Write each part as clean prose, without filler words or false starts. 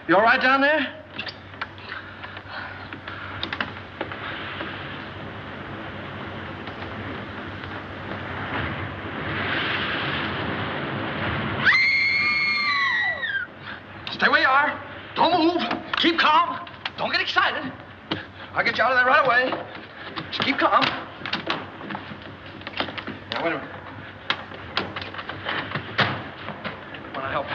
You all right down there? Stay where you are. Don't move. Keep calm. Don't get excited. I'll get you out of there right away. Just keep calm. Now, wait a minute. Want to help?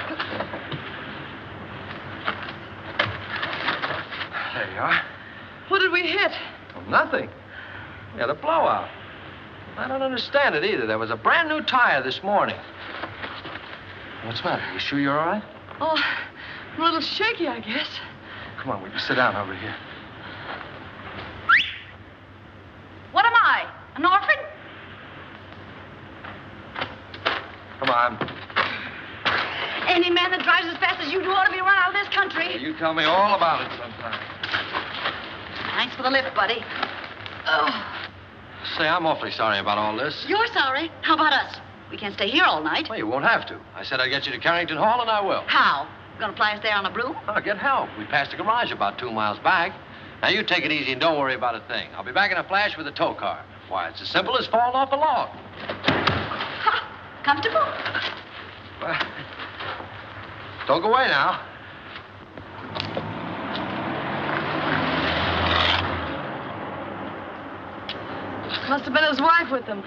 There you are. What did we hit? Well, nothing. We had a blowout. I don't understand it either. There was a brand new tire this morning. What's the matter? You sure you're all right? Oh, I'm a little shaky, I guess. Come on, will you sit down over here? What am I? An orphan? Come on. Any man that drives as fast as you do ought to be run out of this country. You tell me all about it sometime. Thanks for the lift, buddy. Oh. Say, I'm awfully sorry about all this. You're sorry. How about us? We can't stay here all night. Well, you won't have to. I said I'd get you to Carrington Hall, and I will. How? Gonna fly us there on a broom? I'll get help. We passed the garage about 2 miles back. Now, you take it easy and don't worry about a thing. I'll be back in a flash with a tow car. Why, it's as simple as falling off a log. Ha! Comfortable? Well, don't go away now. Must have been his wife with him.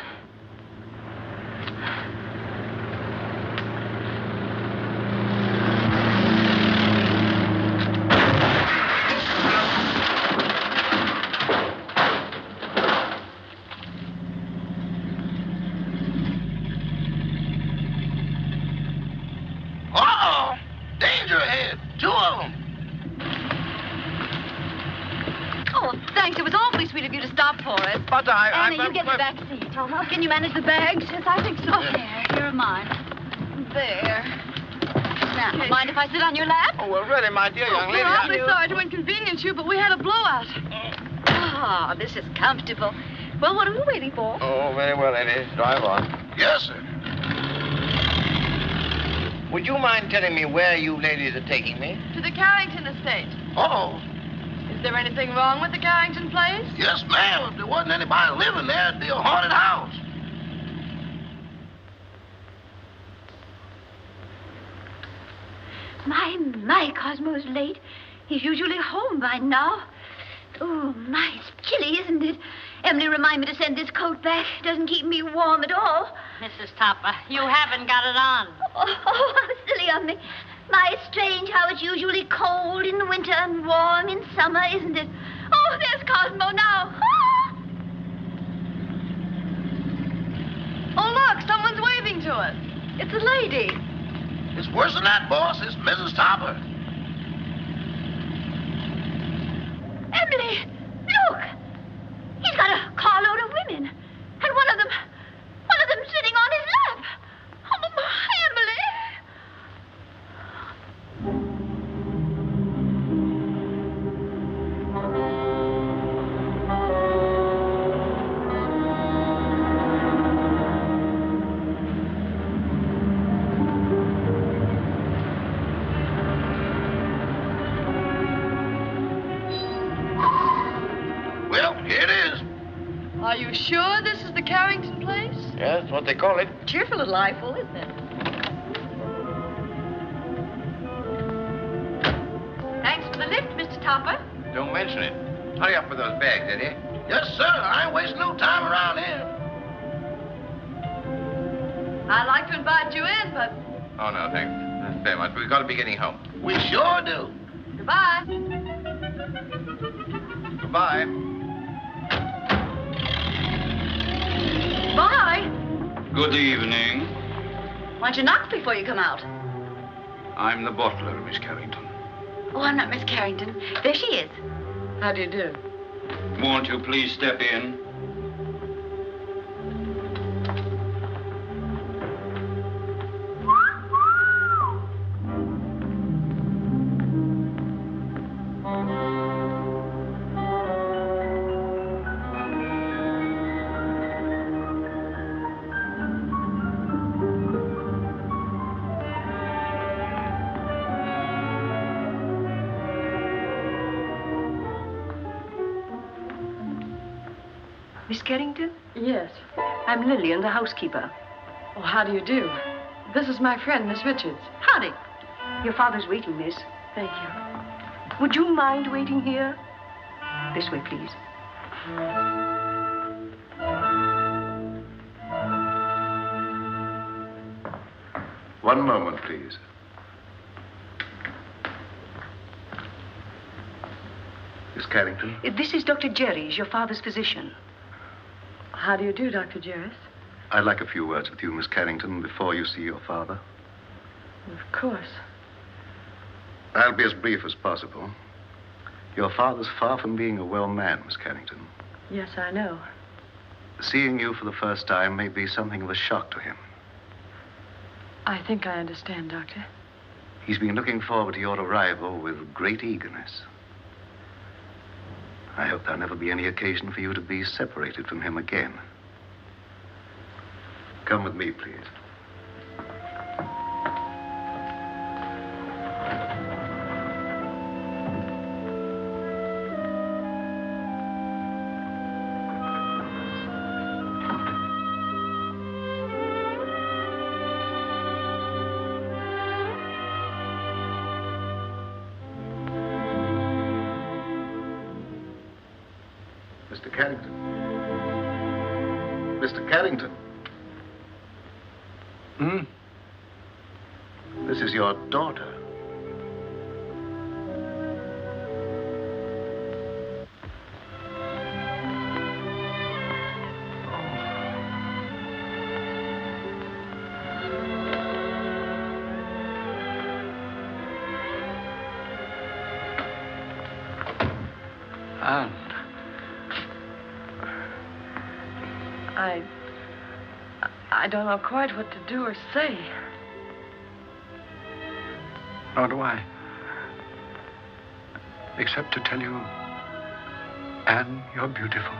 Uh-oh! Danger ahead. 2 of them. Oh, thanks. It was awfully sweet of you to stop for us. But Anna, you get the back seat. Thomas, can you manage the bags? Yes, I think so. There, here are mine. There. Now, mind if I sit on your lap? Oh, well, really, my dear young lady. We're awfully sorry to inconvenience you, but we had a blowout. Ah, this is comfortable. Well, what are we waiting for? Oh, very well, lady. Drive on. Yes, sir. Would you mind telling me where you ladies are taking me? To the Carrington estate. Oh, Is there anything wrong with the Carrington place? yes, ma'am. If there wasn't anybody living there, it'd be a haunted house. My, Cosmo's late. He's usually home by now. Oh, my, it's chilly, isn't it? Emily reminded me to send this coat back. It doesn't keep me warm at all. Mrs. Topper, you haven't got it on. Oh, how silly of me. My, it's strange how it's usually cold in the winter and warm in summer, isn't it? Oh, there's Cosmo now. Ah! Oh, look, someone's waving to us. It's a lady. It's worse than that, boss. It's Mrs. Topper. Emily, look. He's got a carload of women. And one of them sitting on his lap. Oh, my, Emily. Well, here it is. Are you sure this is the Carrington place? Yeah, that's what they call it. Cheerful little eyeful, isn't it? Thanks for the lift, Mr. Topper. Don't mention it. Hurry up with those bags, Eddie. Yes, sir. I ain't wasting no time around here. I'd like to invite you in, but Oh, no, thanks. Very much. We've got to be getting home. We sure do. goodbye. Goodbye. Bye. Good evening. Why don't you knock before you come out? I'm the butler, Miss Carrington. Oh, I'm not Miss Carrington. There she is. How do you do? Won't you please step in? Miss Carrington? Yes. I'm Lillian, the housekeeper. Oh, how do you do? This is my friend, Miss Richards. Howdy. Your father's waiting, miss. Thank you. Would you mind waiting here? This way, please. One moment, please. Miss Carrington? This is Dr. Jerry's, your father's physician. How do you do, Dr. Jerris? I'd like a few words with you, Miss Carrington, before you see your father. Of course. I'll be as brief as possible. Your father's far from being a well man, Miss Carrington. Yes, I know. Seeing you for the first time may be something of a shock to him. I think I understand, Doctor. He's been looking forward to your arrival with great eagerness. I hope there'll never be any occasion for you to be separated from him again. Come with me, please. Mr. Carrington. Mr. Carrington. This is your daughter. Anne. I don't know quite what to do or say. Nor do I. Except to tell you, Anne, you're beautiful.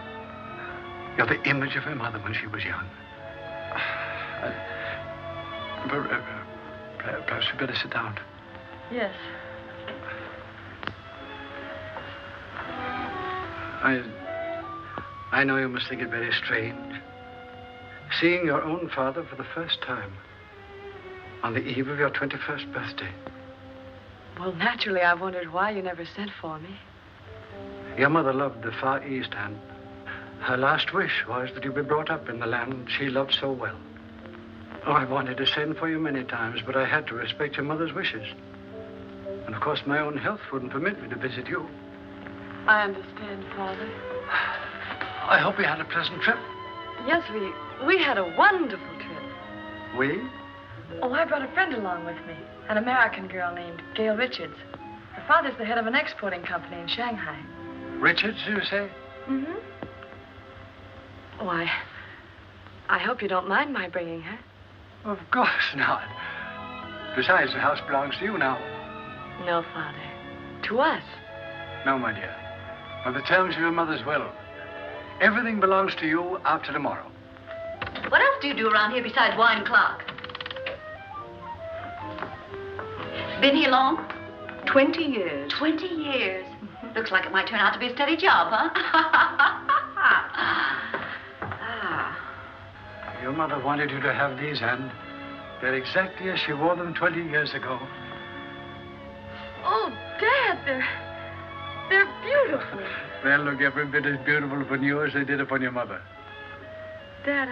You're the image of her mother when she was young. Perhaps you'd better sit down. Yes. I know you must think it very strange. Seeing your own father for the first time on the eve of your 21st birthday. Well, naturally, I wondered why you never sent for me. Your mother loved the Far East, and her last wish was that you be brought up in the land she loved so well. Oh, I wanted to send for you many times, but I had to respect your mother's wishes. And, of course, my own health wouldn't permit me to visit you. I understand, Father. I hope you had a pleasant trip. Yes, we had a wonderful trip. We? Oh, I brought a friend along with me, an American girl named Gail Richards. Her father's the head of an exporting company in Shanghai. Richards, you say? Mm-hmm. Oh, I hope you don't mind my bringing her. Of course not. Besides, the house belongs to you now. No, Father. To us. No, my dear. By the terms of your mother's will, everything belongs to you after tomorrow. What else do you do around here besides wine clock? Been here long? 20 years. 20 years. Looks like it might turn out to be a steady job, huh? Your mother wanted you to have these, and they're exactly as she wore them 20 years ago. Oh, Dad, they're beautiful. They'll look every bit as beautiful upon you as they did upon your mother. Dad,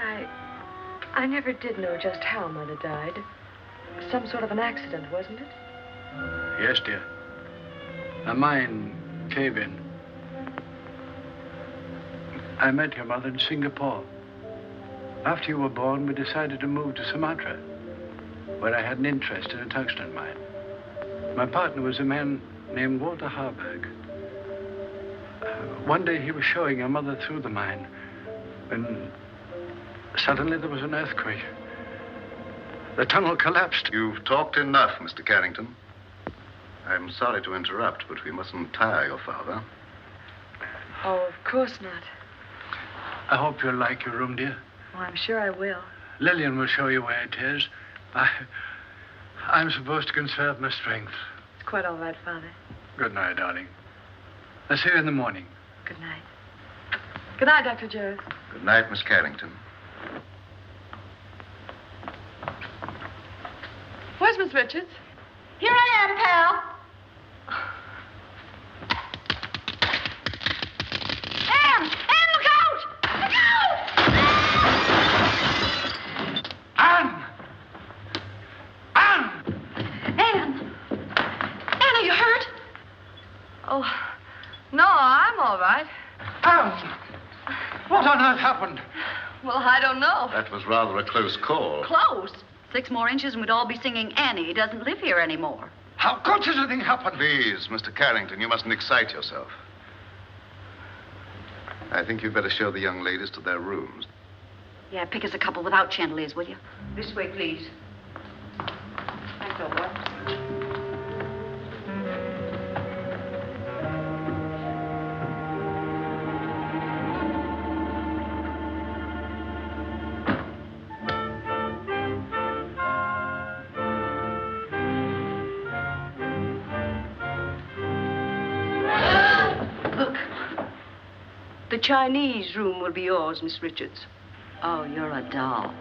I never did know just how Mother died. Some sort of an accident, wasn't it? Yes, dear. A mine cave-in. I met your mother in Singapore. After you were born, we decided to move to Sumatra, where I had an interest in a tungsten mine. My partner was a man named Walter Harburg. One day he was showing your mother through the mine when suddenly there was an earthquake. The tunnel collapsed. You've talked enough, Mr. Carrington. I'm sorry to interrupt, but we mustn't tire your father. Oh, of course not. I hope you'll like your room, dear. Oh, I'm sure I will. Lillian will show you where it is. I'm supposed to conserve my strength. It's quite all right, Father. Good night, darling. I'll see you in the morning. Good night. Good night, Dr. Jarrett. Good night, Miss Carrington. Where's Miss Richards? Here I am, pal. Anne, look out! Look out! Anne! Anne! Anne, are you hurt? Oh, no, I'm all right. Anne! What on earth happened? Well, I don't know. That was rather a close call. Close. 6 more inches and we'd all be singing Annie. He doesn't live here anymore. How could such a thing happen? Please, Mr. Carrington, you mustn't excite yourself. I think you'd better show the young ladies to their rooms. Yeah, pick us a couple without chandeliers, will you? This way, please. Thanks, old boy. The Chinese room will be yours, Miss Richards. Oh, you're a doll.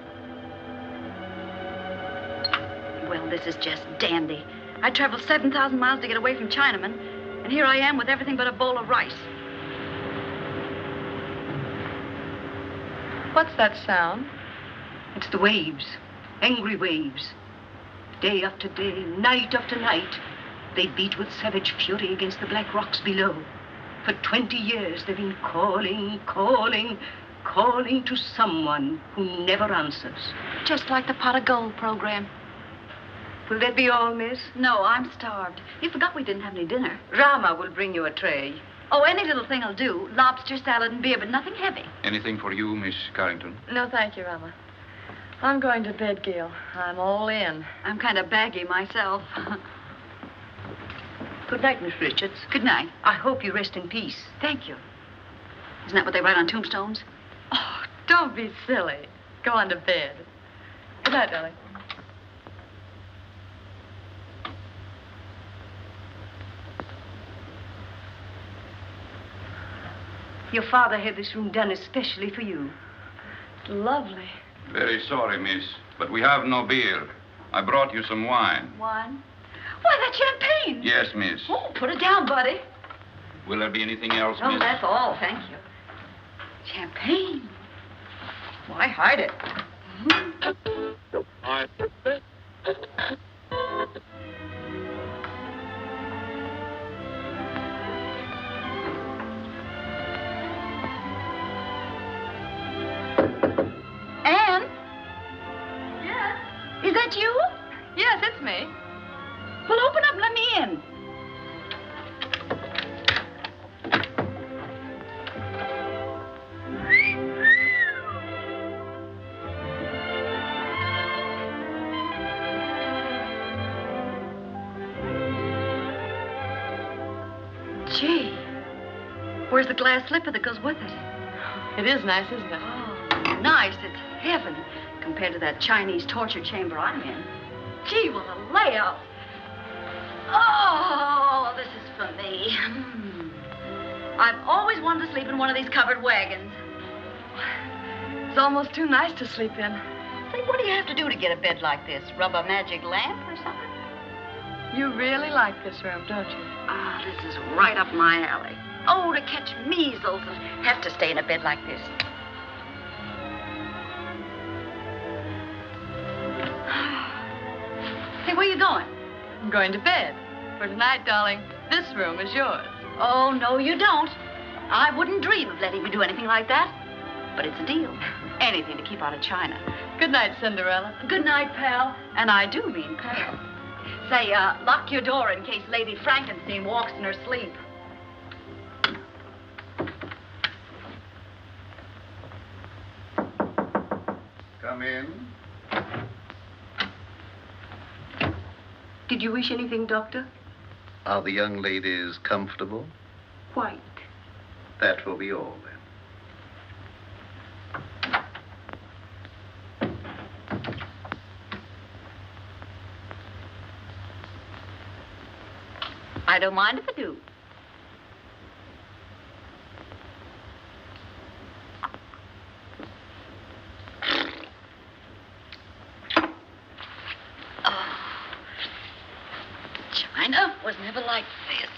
Well, this is just dandy. I traveled 7,000 miles to get away from Chinamen, and here I am with everything but a bowl of rice. What's that sound? It's the waves, angry waves. Day after day, night after night, they beat with savage fury against the black rocks below. For 20 years, they've been calling, calling, calling to someone who never answers. Just like the pot of gold program. Will that be all, miss? No, I'm starved. You forgot we didn't have any dinner. Rama will bring you a tray. Oh, any little thing will do. Lobster, salad, and beer, but nothing heavy. Anything for you, Miss Carrington? No, thank you, Rama. I'm going to bed, Gail. I'm all in. I'm kind of baggy myself. Good night, Miss Richards. Good night. I hope you rest in peace. Thank you. Isn't that what they write on tombstones? Oh, don't be silly. Go on to bed. Good night, darling. Your father had this room done especially for you. Lovely. Very sorry, miss, but we have no beer. I brought you some wine. Wine? Why, that's champagne. Yes, miss. Oh, put it down, buddy. Will there be anything else, Oh, miss? that's all, thank you. Champagne. Why hide it? Anne? Yes? Is that you? Yes, it's me. Well, open up and let me in. Gee, where's the glass slipper that goes with it? It is nice, isn't it? Oh, nice. It's heaven compared to that Chinese torture chamber I'm in. Gee, what a layout. Oh, this is for me. I've always wanted to sleep in one of these covered wagons. It's almost too nice to sleep in. Say, what do you have to do to get a bed like this? Rub a magic lamp or something? You really like this room, don't you? Ah, this is right up my alley. Oh, to catch measles and have to stay in a bed like this. Hey, where you going? I'm going to bed. For tonight, darling, this room is yours. Oh, no, you don't. I wouldn't dream of letting you do anything like that. But it's a deal. Anything to keep out of China. Good night, Cinderella. Good night, pal. And I do mean pal. Say, lock your door in case Lady Frankenstein walks in her sleep. Come in. Did you wish anything, Doctor? Are the young ladies comfortable? Quite. That will be all, then. I don't mind if I do. Dinner was never like this.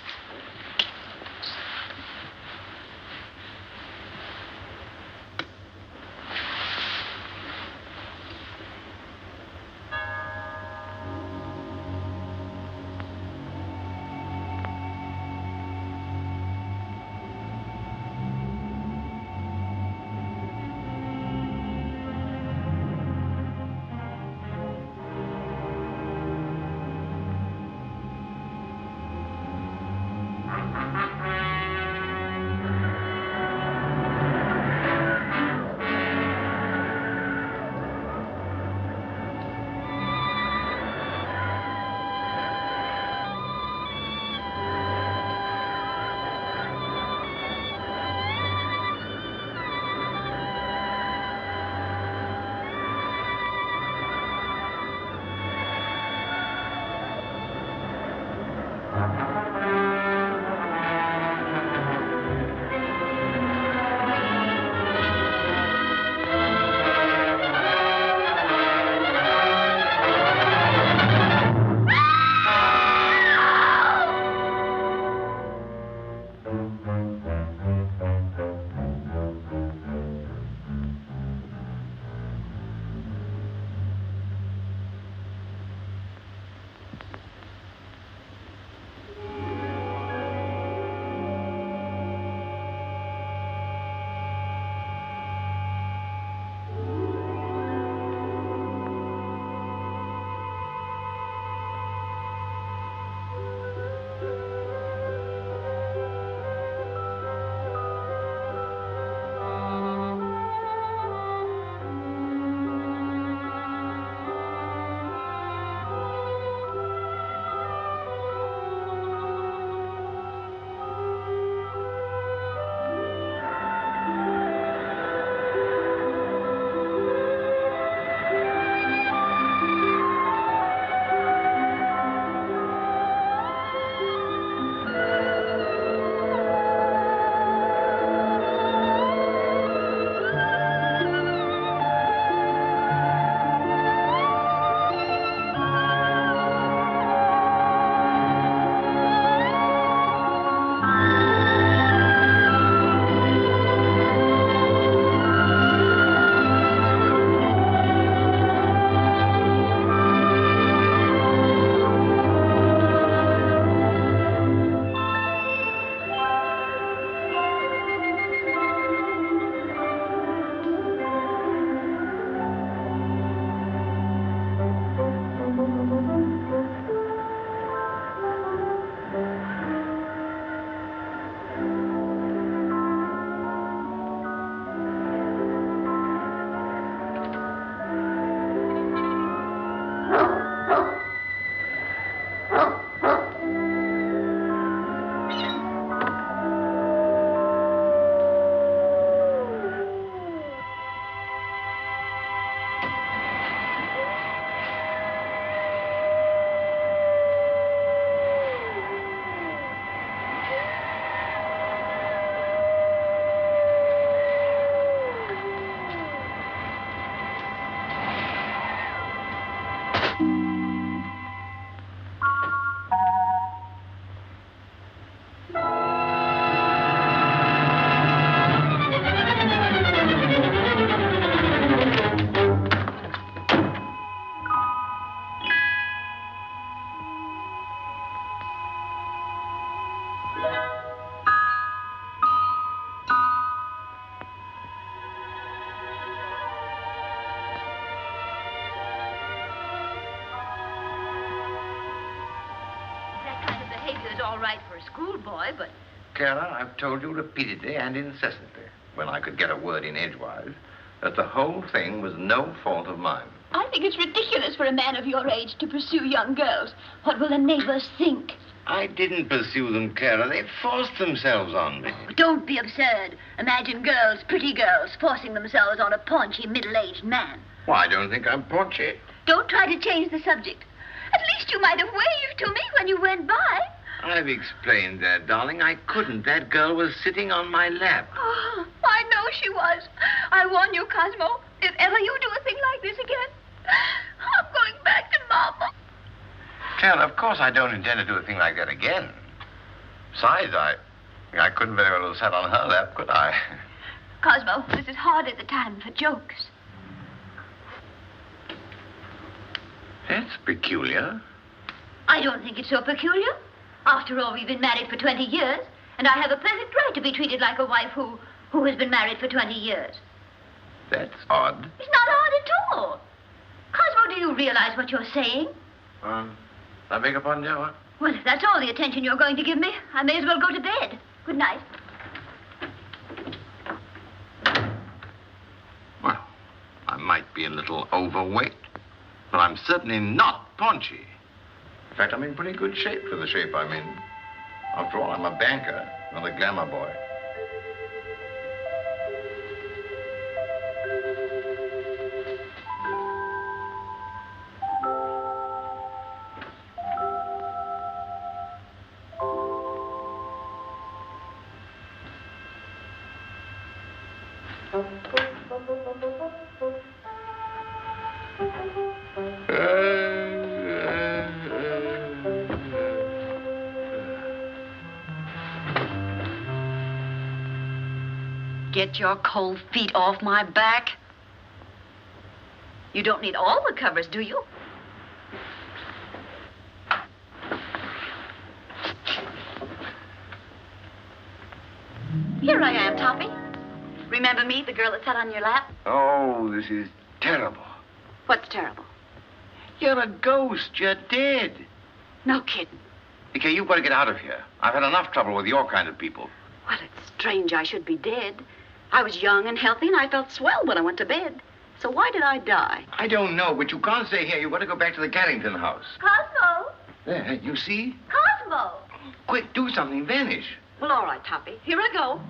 all right for a schoolboy, but... Clara, I've told you repeatedly and incessantly, when I could get a word in edgewise, that the whole thing was no fault of mine. I think it's ridiculous for a man of your age to pursue young girls. What will the neighbors think? I didn't pursue them, Clara. They forced themselves on me. Oh, don't be absurd. Imagine girls, pretty girls, forcing themselves on a paunchy, middle-aged man. Well, I don't think I'm paunchy. Don't try to change the subject. At least you might have waved to me when you went by. I've explained that, darling. I couldn't. That girl was sitting on my lap. Oh, I know she was. I warn you, Cosmo, if ever you do a thing like this again, I'm going back to Mama. Taylor, of course I don't intend to do a thing like that again. Besides, I couldn't very well have sat on her lap, could I? Cosmo, this is hardly the time for jokes. That's peculiar. I don't think it's so peculiar. After all, we've been married for 20 years, and I have a perfect right to be treated like a wife who has been married for 20 years. That's odd. It's not odd at all. Cosmo, do you realize what you're saying? I beg your pardon, dear, what? Well, if that's all the attention you're going to give me, I may as well go to bed. Good night. Well, I might be a little overweight, but I'm certainly not paunchy. In fact, I'm in pretty good shape for the shape I'm in. After all, I'm a banker, not a glamour boy. Get your cold feet off my back. You don't need all the covers, do you? Here I am, Toppy. Remember me, the girl that sat on your lap? Oh, this is terrible. What's terrible? You're a ghost. You're dead. No kidding. Okay, you've got to get out of here. I've had enough trouble with your kind of people. Well, it's strange I should be dead. I was young and healthy, and I felt swell when I went to bed. So why did I die? I don't know, but you can't stay here. You've got to go back to the Carrington house. Cosmo! There, you see? Cosmo! Quick, do something. Vanish. Well, all right, Toppy. Here I go.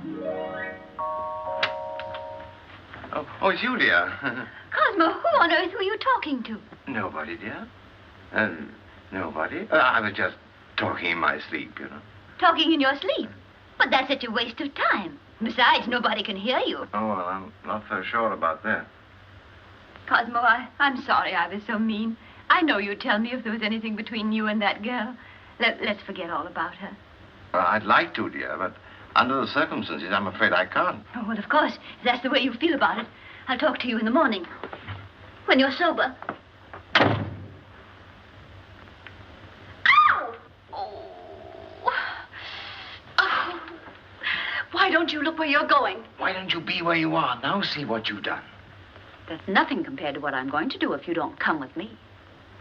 Oh, it's you, dear. Cosmo, who on earth were you talking to? Nobody, dear. Nobody. I was just talking in my sleep, you know. Talking in your sleep? But that's such a waste of time. Besides, nobody can hear you. Oh, well, I'm not so sure about that. Cosmo, I'm sorry I was so mean. I know you'd tell me if there was anything between you and that girl. Let's forget all about her. I'd like to, dear, but under the circumstances, I'm afraid I can't. Oh, well, of course, if that's the way you feel about it. I'll talk to you in the morning, when you're sober. Ow! Oh. Oh. Why don't you look where you're going? Why don't you be where you are? Now see what you've done. That's nothing compared to what I'm going to do if you don't come with me.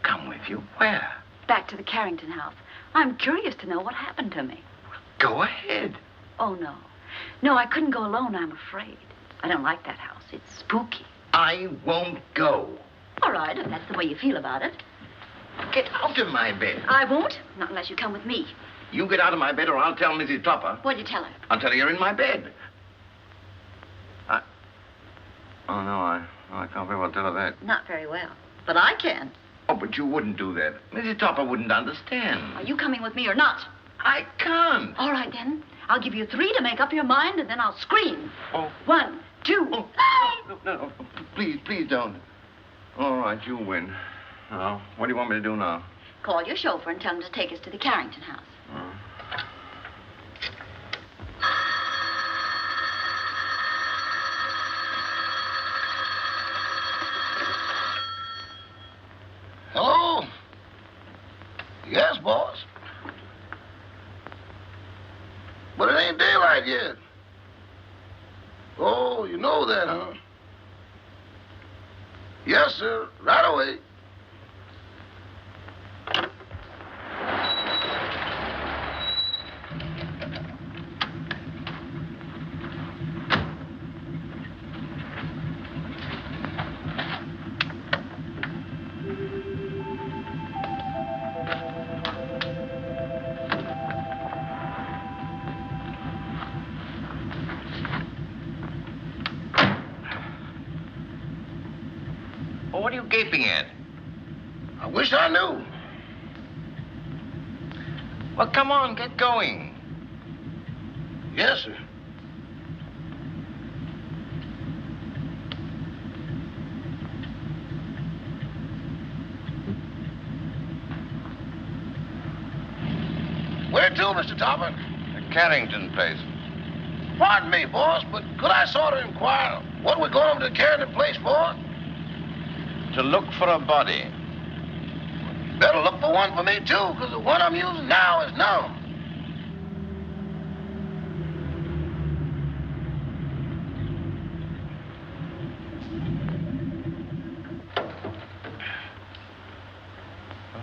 Come with you? Where? Back to the Carrington house. I'm curious to know what happened to me. Go ahead. Oh, no. No, I couldn't go alone, I'm afraid. I don't like that house. It's spooky. I won't go. All right, if that's the way you feel about it. Get out of my bed. I won't, not unless you come with me. You get out of my bed or I'll tell Mrs. Topper. What'd you tell her? I'll tell her you're in my bed. Oh, no, I can't very well tell her that. Not very well. But I can. Oh, but you wouldn't do that. Mrs. Topper wouldn't understand. Are you coming with me or not? I can't. All right, then. I'll give you 3 to make up your mind, and then I'll scream. Oh. 1, 2. Oh. No, please don't. All right, you win. Now, what do you want me to do now? Call your chauffeur and tell him to take us to the Carrington house. Hello? Yes, boss. But it ain't daylight yet. Oh, you know that, huh? Yes, sir. Right away. What are you gaping at? I wish I knew. Well, come on, get going. Yes, sir. Where to, Mr. Topper? The Carrington place. Pardon me, boss, but could I sort of inquire what we're going over to Carrington place for? To look for a body. Better look for one for me, too, because the one I'm using now is numb.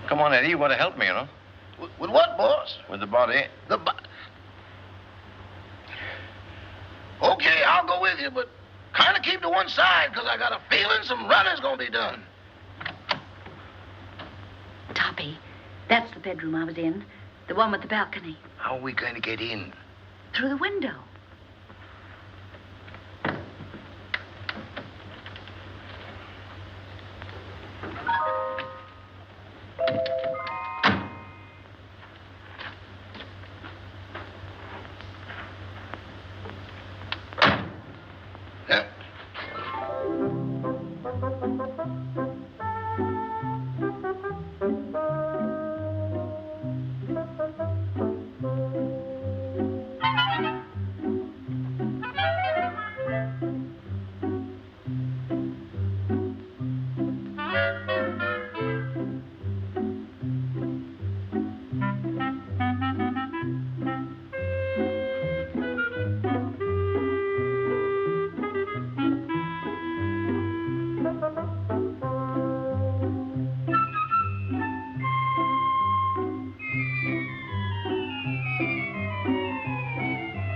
Come on, Eddie. You want to help me, you know? With what, boss? With the body. Okay, I'll go with you, but kind of keep to one side, because I got a feeling some running's going to be done. Toppy, that's the bedroom I was in. The one with the balcony. How are we going to get in? Through the window.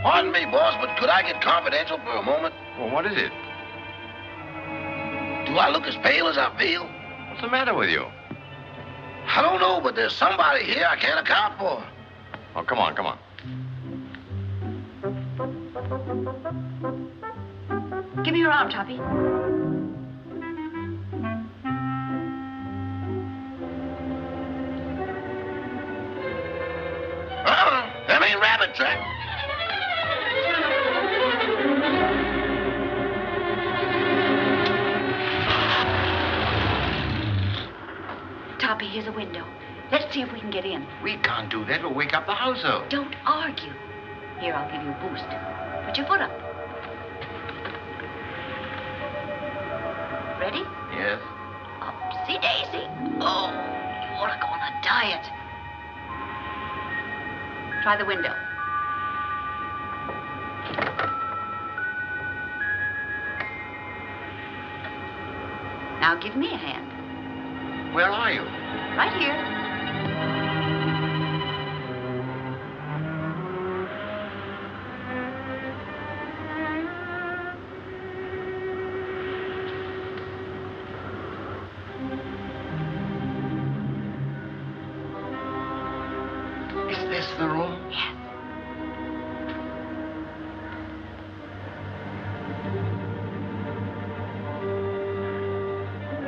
Pardon me, boss, but could I get confidential for a moment? Well, what is it? Do I look as pale as I feel? What's the matter with you? I don't know, but there's somebody here I can't account for. Oh, come on, come on. Give me your arm, Toppy. That ain't rabbit track. Toppy, here's a window. Let's see if we can get in. We can't do that. We'll wake up the household. Don't argue. Here, I'll give you a boost. Put your foot up. Ready? Yes. Upsy daisy. Oh, you ought to go on a diet. Try the window. Now give me a hand. Where are you? Right here. Is this the room? Yes.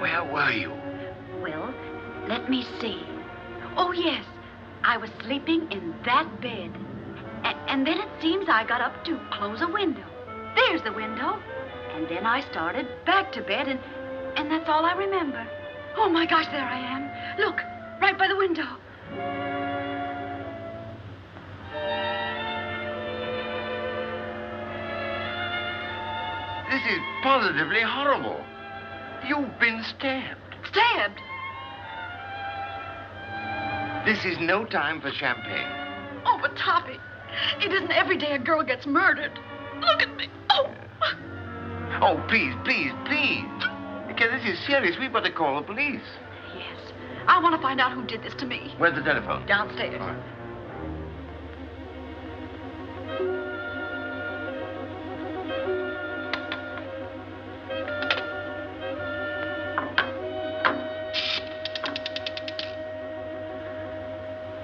Where were you? Well, let me see. Oh, yes. I was sleeping in that bed. And then it seems I got up to close a window. There's the window. And then I started back to bed, and that's all I remember. Oh, my gosh, there I am. Look, right by the window. This is positively horrible. You've been stabbed. Stabbed? This is no time for champagne. Oh, but Toppy, it isn't every day a girl gets murdered. Look at me. Oh. Oh, please, please, please. Because this is serious. We've got to call the police. Yes. I want to find out who did this to me. Where's the telephone? Downstairs. All right.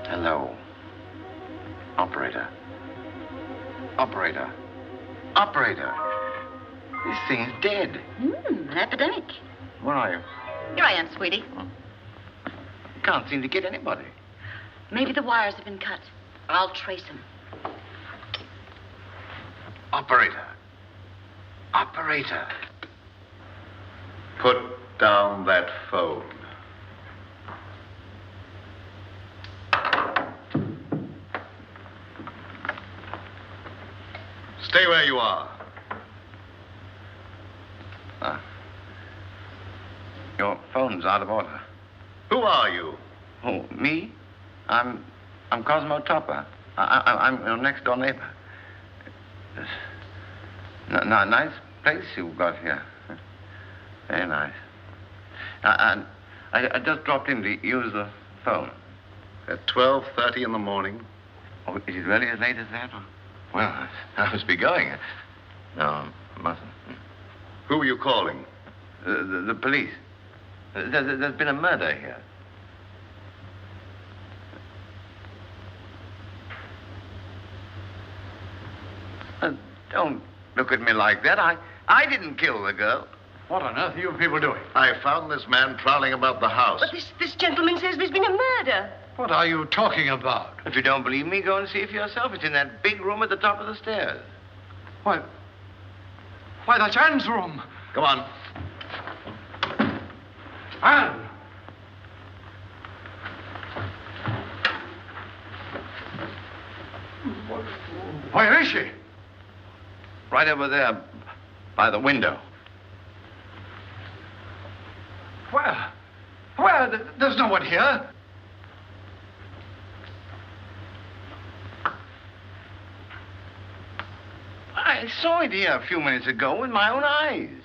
Hello. Operator. Operator. Operator. This thing's dead. An epidemic. Where are you? Here I am, sweetie. Can't seem to get anybody. Maybe the wires have been cut. I'll trace them. Operator. Operator. Put down that phone. Stay where you are. Your phone's out of order. Who are you? Oh, me? I'm Cosmo Topper. I'm your next door neighbor. Nice place you've got here. Very nice. I just dropped in to use the phone. At 12:30 in the morning? Oh, is it really as late as that? Well, I must be going. No, I mustn't. Who were you calling? The police. There's been a murder here. Don't look at me like that. I didn't kill the girl. What on earth are you people doing? I found this man prowling about the house. But this gentleman says there's been a murder. What are you talking about? If you don't believe me, go and see for yourself. It's in that big room at the top of the stairs. Why, that's Anne's room. Come on. Anne! Where is she? Right over there by the window. Where? There's no one here. I saw it here a few minutes ago with my own eyes.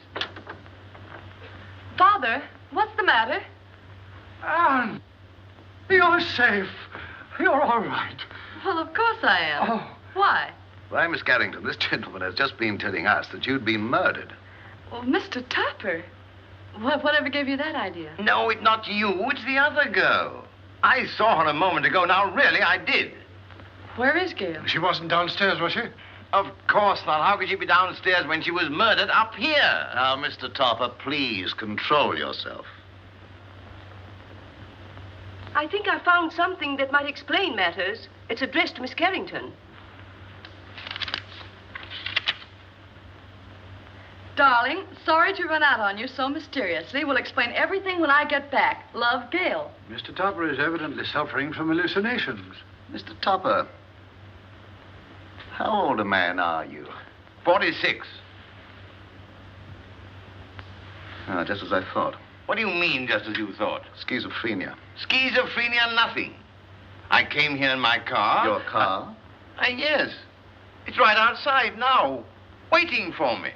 Father, what's the matter? Anne, you're safe. You're all right. Well, of course I am. Oh. Why? Why, Miss Carrington, this gentleman has just been telling us that you'd been murdered. Well, Mr. Topper, whatever gave you that idea? No, it's not you. It's the other girl. I saw her a moment ago. Now, really, I did. Where is Gail? She wasn't downstairs, was she? Of course not. How could she be downstairs when she was murdered up here? Now, Mr. Topper, please control yourself. I think I found something that might explain matters. It's addressed to Miss Carrington. Darling, sorry to run out on you so mysteriously. We'll explain everything when I get back. Love, Gail. Mr. Topper is evidently suffering from hallucinations. Mr. Topper, how old a man are you? 46. Just as I thought. What do you mean, just as you thought? Schizophrenia. Schizophrenia, nothing. I came here in my car. Your car? Yes. It's right outside now, waiting for me.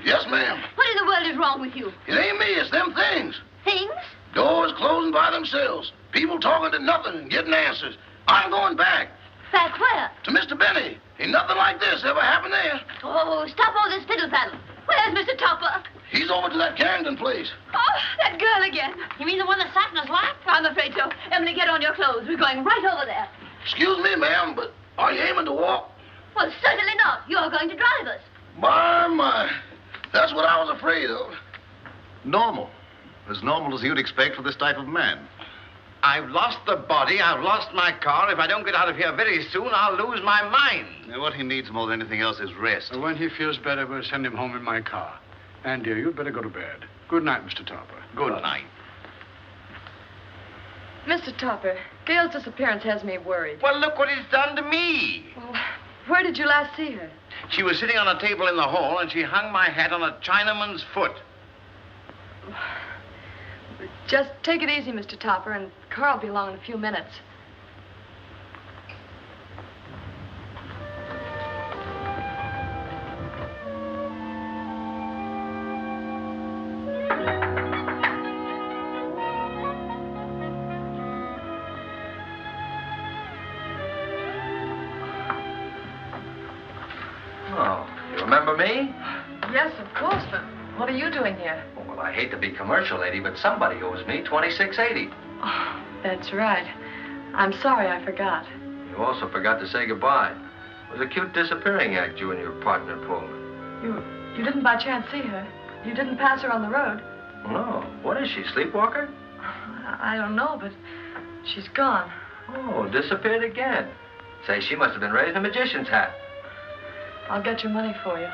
Yes, ma'am. What in the world is wrong with you? It ain't me, it's them things. Things? Doors closing by themselves. People talking to nothing and getting answers. I'm going back. Back where? To Mr. Benny. Ain't nothing like this ever happened there. Oh, stop all this fiddle-faddle. Where's Mr. Topper? He's over to that Carrington place. Oh, that girl again. You mean the one that sat in his lap? I'm afraid so. Emily, get on your clothes. We're going right over there. Excuse me, ma'am, but are you aiming to walk? Well, certainly not. You're going to drive us. My. That's what I was afraid of. Normal. As normal as you'd expect for this type of man. I've lost the body. I've lost my car. If I don't get out of here very soon, I'll lose my mind. Now, what he needs more than anything else is rest. When he feels better, we'll send him home in my car. And, dear, you'd better go to bed. Good night, Mr. Topper. Good night. Mr. Topper, Gail's disappearance has me worried. Well, look what it's done to me. Well, where did you last see her? She was sitting on a table in the hall, and she hung my hat on a Chinaman's foot. Just take it easy, Mr. Topper, and the car will be along in a few minutes. Oh, you remember me? Yes, of course, but what are you doing here? Well, I hate to be commercial, lady, but somebody owes me $26.80. Oh, that's right. I'm sorry I forgot. You also forgot to say goodbye. It was a cute disappearing act you and your partner pulled. You didn't by chance see her? You didn't pass her on the road? No. What is she, sleepwalker? I don't know, but she's gone. Oh, disappeared again. Say, she must have been raised in a magician's hat. I'll get your money for you.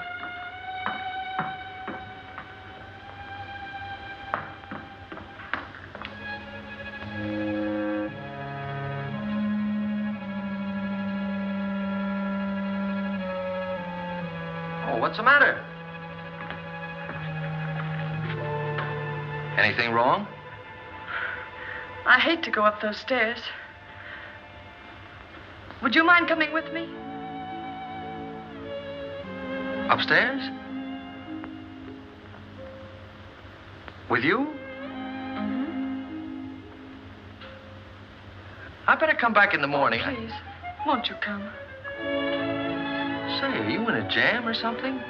Oh, what's the matter? Anything wrong? I hate to go up those stairs. Would you mind coming with me? Upstairs? With you? Mm-hmm. I better come back in the morning. Oh, please, won't you come? Say, are you in a jam or something?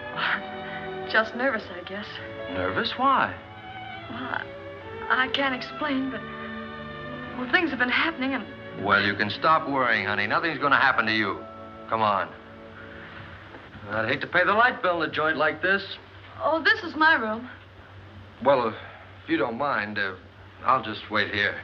Just nervous, I guess. Nervous? Why? Well, I can't explain, but... Well, things have been happening and... Well, you can stop worrying, honey. Nothing's going to happen to you. Come on. I'd hate to pay the light bill in a joint like this. Oh, this is my room. Well, if you don't mind, I'll just wait here.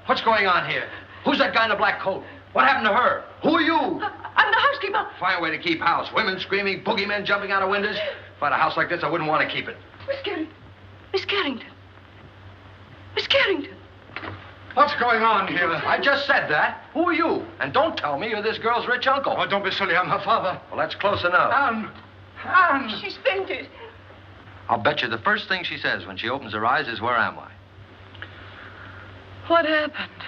What's going on here? Who's that guy in the black coat? What happened to her? Who are you? I'm the housekeeper. Fine way to keep house. Women screaming, boogeymen jumping out of windows. If I had a house like this, I wouldn't want to keep it. Miss Carrington. Miss Carrington. Miss Carrington. What's going on here? I just said that. Who are you? And don't tell me you're this girl's rich uncle. Oh, don't be silly. I'm her father. Well, that's close enough. Anne! She's fainted. I'll bet you the first thing she says when she opens her eyes is, "Where am I?" What happened?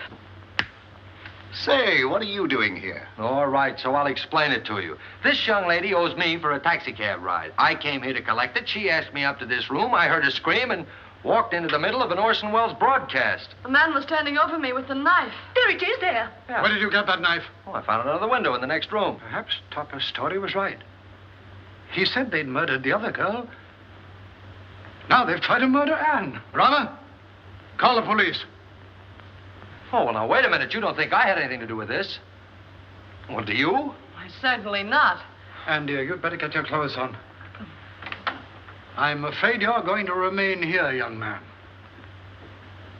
Say, what are you doing here? All right, so I'll explain it to you. This young lady owes me for a taxicab ride. I came here to collect it. She asked me up to this room. I heard her scream and walked into the middle of an Orson Welles broadcast. The man was standing over me with a knife. There it is, there. Yeah. Where did you get that knife? Oh, I found it under the window in the next room. Perhaps Topper's story was right. He said they'd murdered the other girl. Now they've tried to murder Anne. Rama, call the police. Oh, well, now, wait a minute. You don't think I had anything to do with this? Well, do you? Certainly not. Anne, dear, you'd better get your clothes on. I'm afraid you're going to remain here, young man.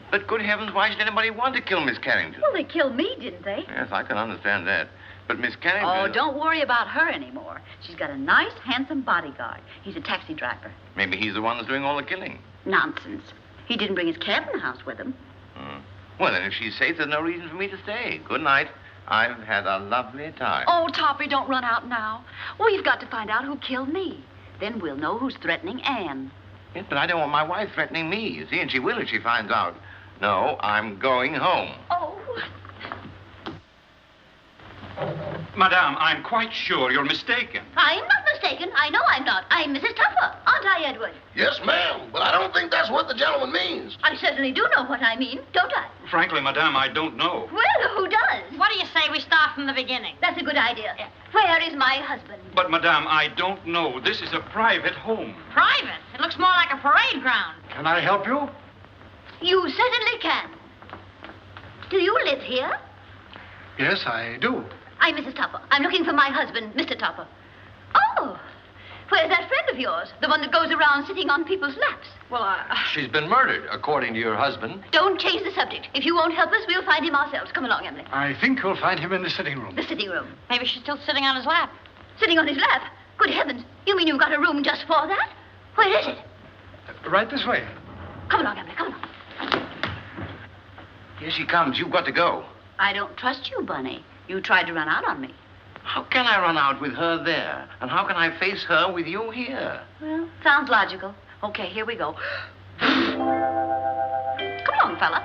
But good heavens, why should anybody want to kill Miss Carrington? Well, they killed me, didn't they? Yes, I can understand that. But Miss Carrington... Oh, don't worry about her anymore. She's got a nice, handsome bodyguard. He's a taxi driver. Maybe he's the one that's doing all the killing. Nonsense. He didn't bring his cabin house with him. Well, then, if she's safe, there's no reason for me to stay. Good night. I've had a lovely time. Oh, Toppy, don't run out now. We've got to find out who killed me. Then we'll know who's threatening Anne. Yes, but I don't want my wife threatening me, you see, and she will if she finds out. No, I'm going home. Oh. Madame, I'm quite sure you're mistaken. I'm not mistaken. I know I'm not. I'm Mrs. Tupper, aren't I, Edward? Yes, ma'am, but I don't think that's what the gentleman means. I certainly do know what I mean, don't I? Frankly, Madame, I don't know. Well, who does? What do you say we start from the beginning? That's a good idea. Where is my husband? But, Madame, I don't know. This is a private home. Private? It looks more like a parade ground. Can I help you? You certainly can. Do you live here? Yes, I do. I'm Mrs. Tupper. I'm looking for my husband, Mr. Tupper. Oh, Where's that friend of yours? The one that goes around sitting on people's laps? Well, She's been murdered, according to your husband. Don't change the subject. If you won't help us, we'll find him ourselves. Come along, Emily. I think you'll find him in the sitting room. The sitting room. Maybe she's still sitting on his lap. Sitting on his lap? Good heavens. You mean you've got a room just for that? Where is it? Right this way. Come along, Emily. Come along. Here she comes. You've got to go. I don't trust you, Bunny. You tried to run out on me. How can I run out with her there? And how can I face her with you here? Well, sounds logical. Okay, here we go. Come along, fella.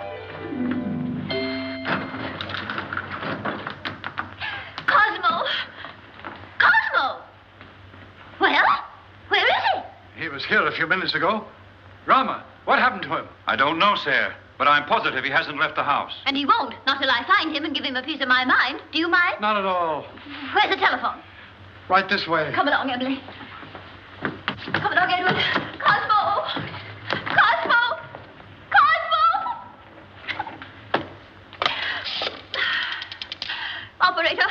Cosmo! Cosmo! Well, where is he? He was here a few minutes ago. Rama, what happened to him? I don't know, sir, but I'm positive he hasn't left the house. And he won't, not till I find him and give him a piece of my mind. Do you mind? Not at all. Where's the telephone? Right this way. Come along, Emily. Come along, Edward. Cosmo! Cosmo! Cosmo! Operator!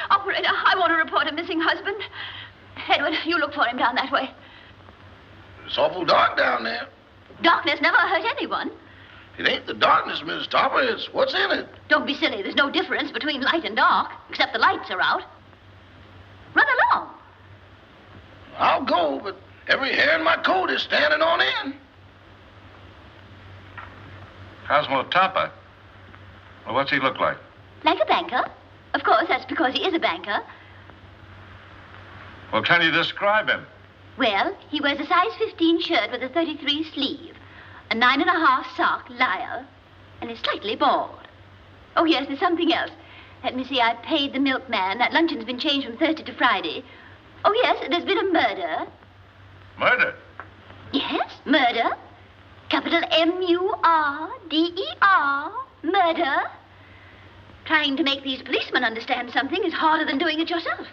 Operator, I want to report a missing husband. Edward, you look for him down that way. It's awful dark down there. Darkness never hurt anyone. It ain't the darkness, Miss Topper. It's what's in it. Don't be silly. There's no difference between light and dark, except the lights are out. Run along. I'll go, but every hair in my coat is standing on end. Cosmo Topper? Well, what's he look like? Like a banker. Of course, that's because he is a banker. Well, can you describe him? Well, he wears a size 15 shirt with a 33 sleeve, a 9.5 sock lyre, and is slightly bald. Oh, yes, there's something else. Let me see, I paid the milkman. That luncheon's been changed from Thursday to Friday. Oh, yes, there's been a murder. Murder? Yes, murder. Capital M-U-R-D-E-R. Murder. Trying to make these policemen understand something is harder than doing it yourself.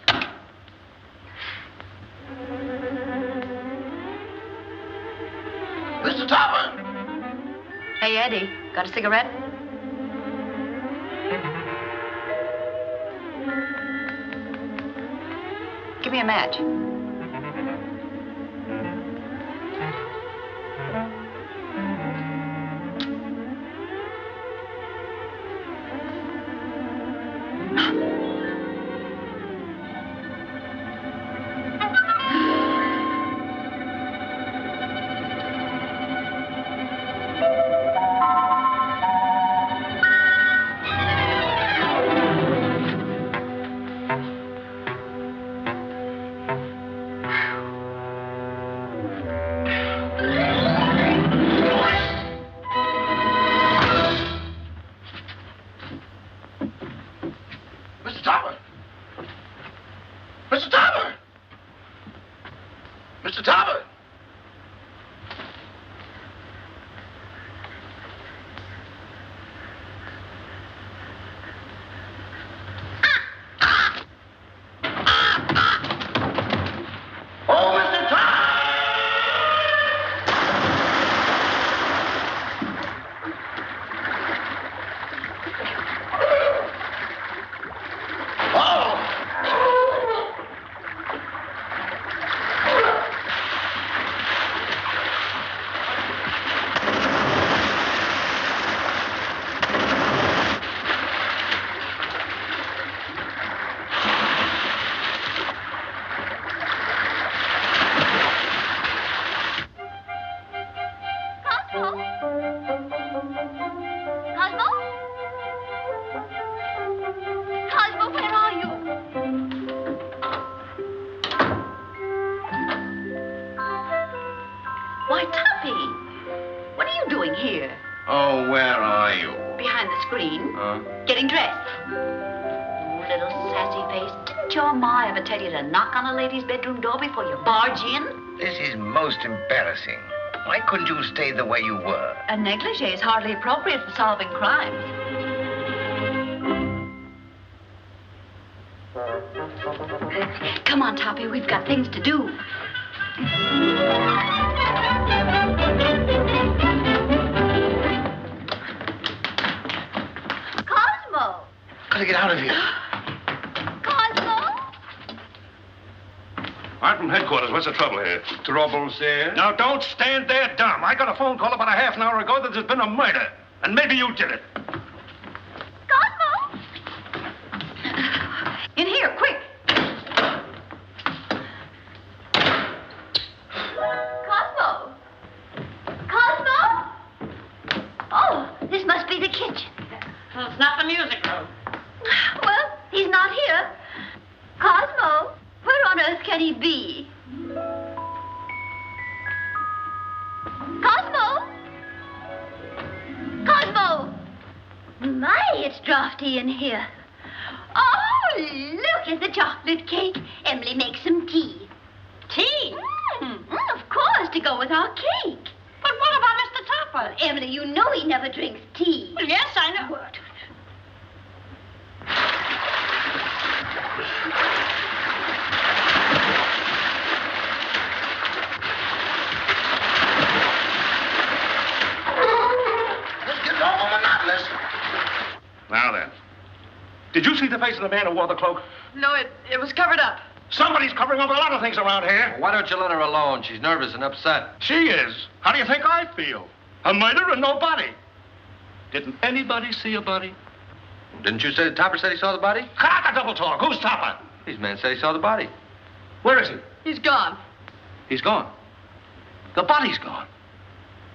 Mr. Topper! Hey, Eddie, got a cigarette? Give me a match. Bedroom door before you barge in? This is most embarrassing. Why couldn't you stay the way you were? A negligee is hardly appropriate for solving crimes. Come on, Toppy, we've got things to do. Cosmo! Gotta get out of here. I'm from headquarters. What's the trouble here? Trouble, sir? Now, don't stand there dumb. I got a phone call about a half an hour ago that there's been a murder. And maybe you did it. Cosmo! In here, quick. Cosmo! Cosmo! Oh, this must be the kitchen. Well, it's not the music room. Well, he's not here. Cosmo, where on earth can he be? Cosmo! Cosmo! My, it's drafty in here. Oh, look at the chocolate cake. Emily, make some tea. Tea? Of course, to go with our cake. But what about Mr. Topper? Emily, you know he never drinks tea. Well, yes, I know. What? This gets awful monotonous. Now then. Did you see the face of the man who wore the cloak? No, it was covered up. Somebody's covering up a lot of things around here. Why don't you let her alone? She's nervous and upset. She is. How do you think I feel? A murder and no body. Didn't anybody see a body? Didn't you say the Topper said he saw the body? Cut the double talk. Who's Topper? These men say he saw the body. Where is he? He's gone. He's gone. The body's gone.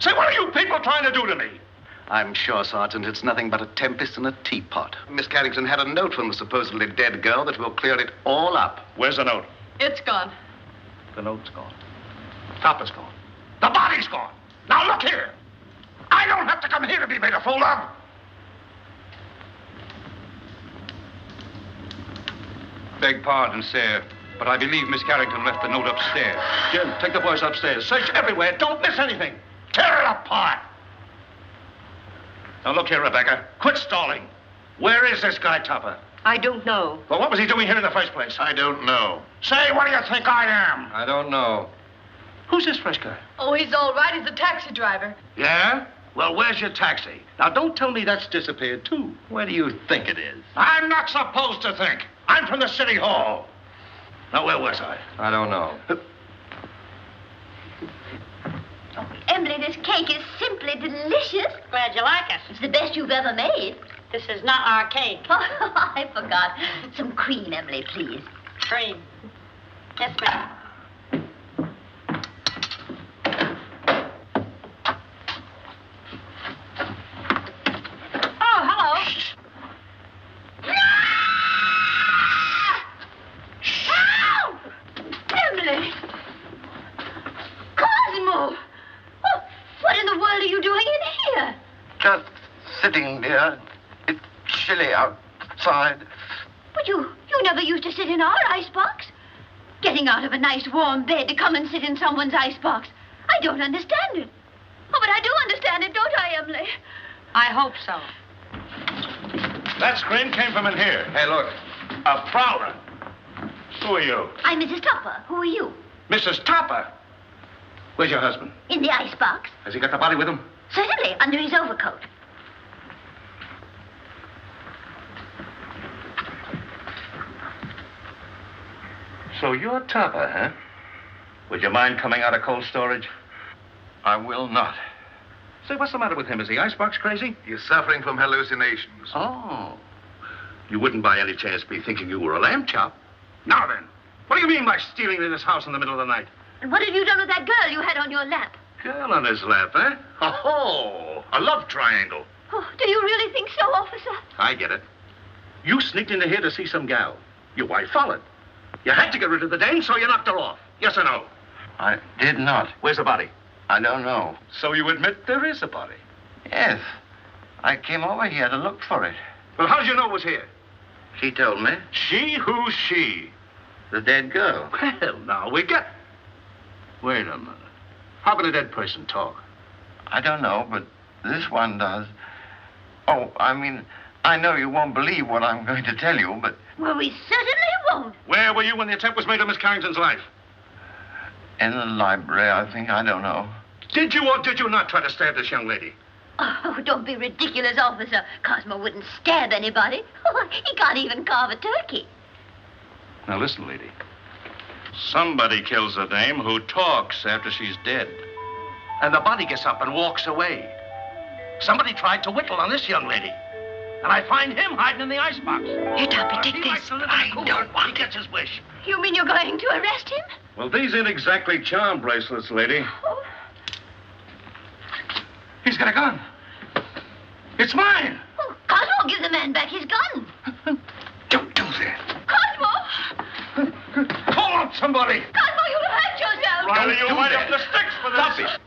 Say, what are you people trying to do to me? I'm sure, Sergeant, it's nothing but a tempest in a teapot. Miss Carrington had a note from the supposedly dead girl that will clear it all up. Where's the note? It's gone. The note's gone. Topper's gone. The body's gone. Now look here. I don't have to come here to be made a fool of. Beg pardon, sir, but I believe Miss Carrington left the note upstairs. Jim, take the boys upstairs. Search everywhere. Don't miss anything. Tear it apart. Now look here, Rebecca. Quit stalling. Where is this guy, Topper? I don't know. Well, what was he doing here in the first place? I don't know. Say, what do you think I am? I don't know. Who's this fresh guy? Oh, he's all right. He's a taxi driver. Yeah? Well, where's your taxi? Now, don't tell me that's disappeared, too. Where do you think it is? I'm not supposed to think. I'm from the city hall. Now, where was I? I don't know. Oh, Emily, this cake is simply delicious. Glad you like it. It's the best you've ever made. This is not our cake. Oh, I forgot. Some cream, Emily, please. Cream. Yes, ma'am. Oh, hello. Emily! Cosmo! Oh, what in the world are you doing in here? Just sitting there. It's chilly outside. But you never used to sit in our icebox. Getting out of a nice warm bed to come and sit in someone's icebox. I don't understand it. Oh, but I do understand it, don't I, Emily? I hope so. That scream came from in here. Hey, look. A prowler. Who are you? I'm Mrs. Topper. Who are you? Mrs. Topper. Where's your husband? In the icebox. Has he got the body with him? Certainly, under his overcoat. So you're Topper, huh? Would you mind coming out of cold storage? I will not. Say, what's the matter with him? Is the icebox crazy? He's suffering from hallucinations. Oh. You wouldn't by any chance be thinking you were a lamb chop? Now then, what do you mean by stealing into this house in the middle of the night? And what have you done with that girl you had on your lap? Girl on his lap, eh? Oh, a love triangle. Oh, do you really think so, officer? I get it. You sneaked into here to see some gal. Your wife followed. You had to get rid of the dame, so you knocked her off. Yes or no? I did not. Where's the body? I don't know. So you admit there is a body? Yes. I came over here to look for it. Well, how did you know it was here? She told me. She? Who's she? The dead girl. Well, now we get... Wait a minute. How can a dead person talk? I don't know, but this one does. Oh, I mean, I know you won't believe what I'm going to tell you, but... Well, we certainly won't. Where were you when the attempt was made on Miss Carrington's life? In the library, I think. I don't know. Did you or did you not try to stab this young lady? Oh, don't be ridiculous, officer. Cosmo wouldn't stab anybody. He can't even carve a turkey. Now, listen, lady. Somebody kills a dame who talks after she's dead. And the body gets up and walks away. Somebody tried to whittle on this young lady. And I find him hiding in the icebox. Here, Toppy, take this. I don't want. He gets his wish. You mean you're going to arrest him? Well, these ain't exactly charm bracelets, lady. Oh. He's got a gun. It's mine. Oh, Cosmo, give the man back his gun. Don't do that. Cosmo! Call out somebody. Cosmo, you'll hurt yourself. Riley, you might have the sticks for this. Stop it.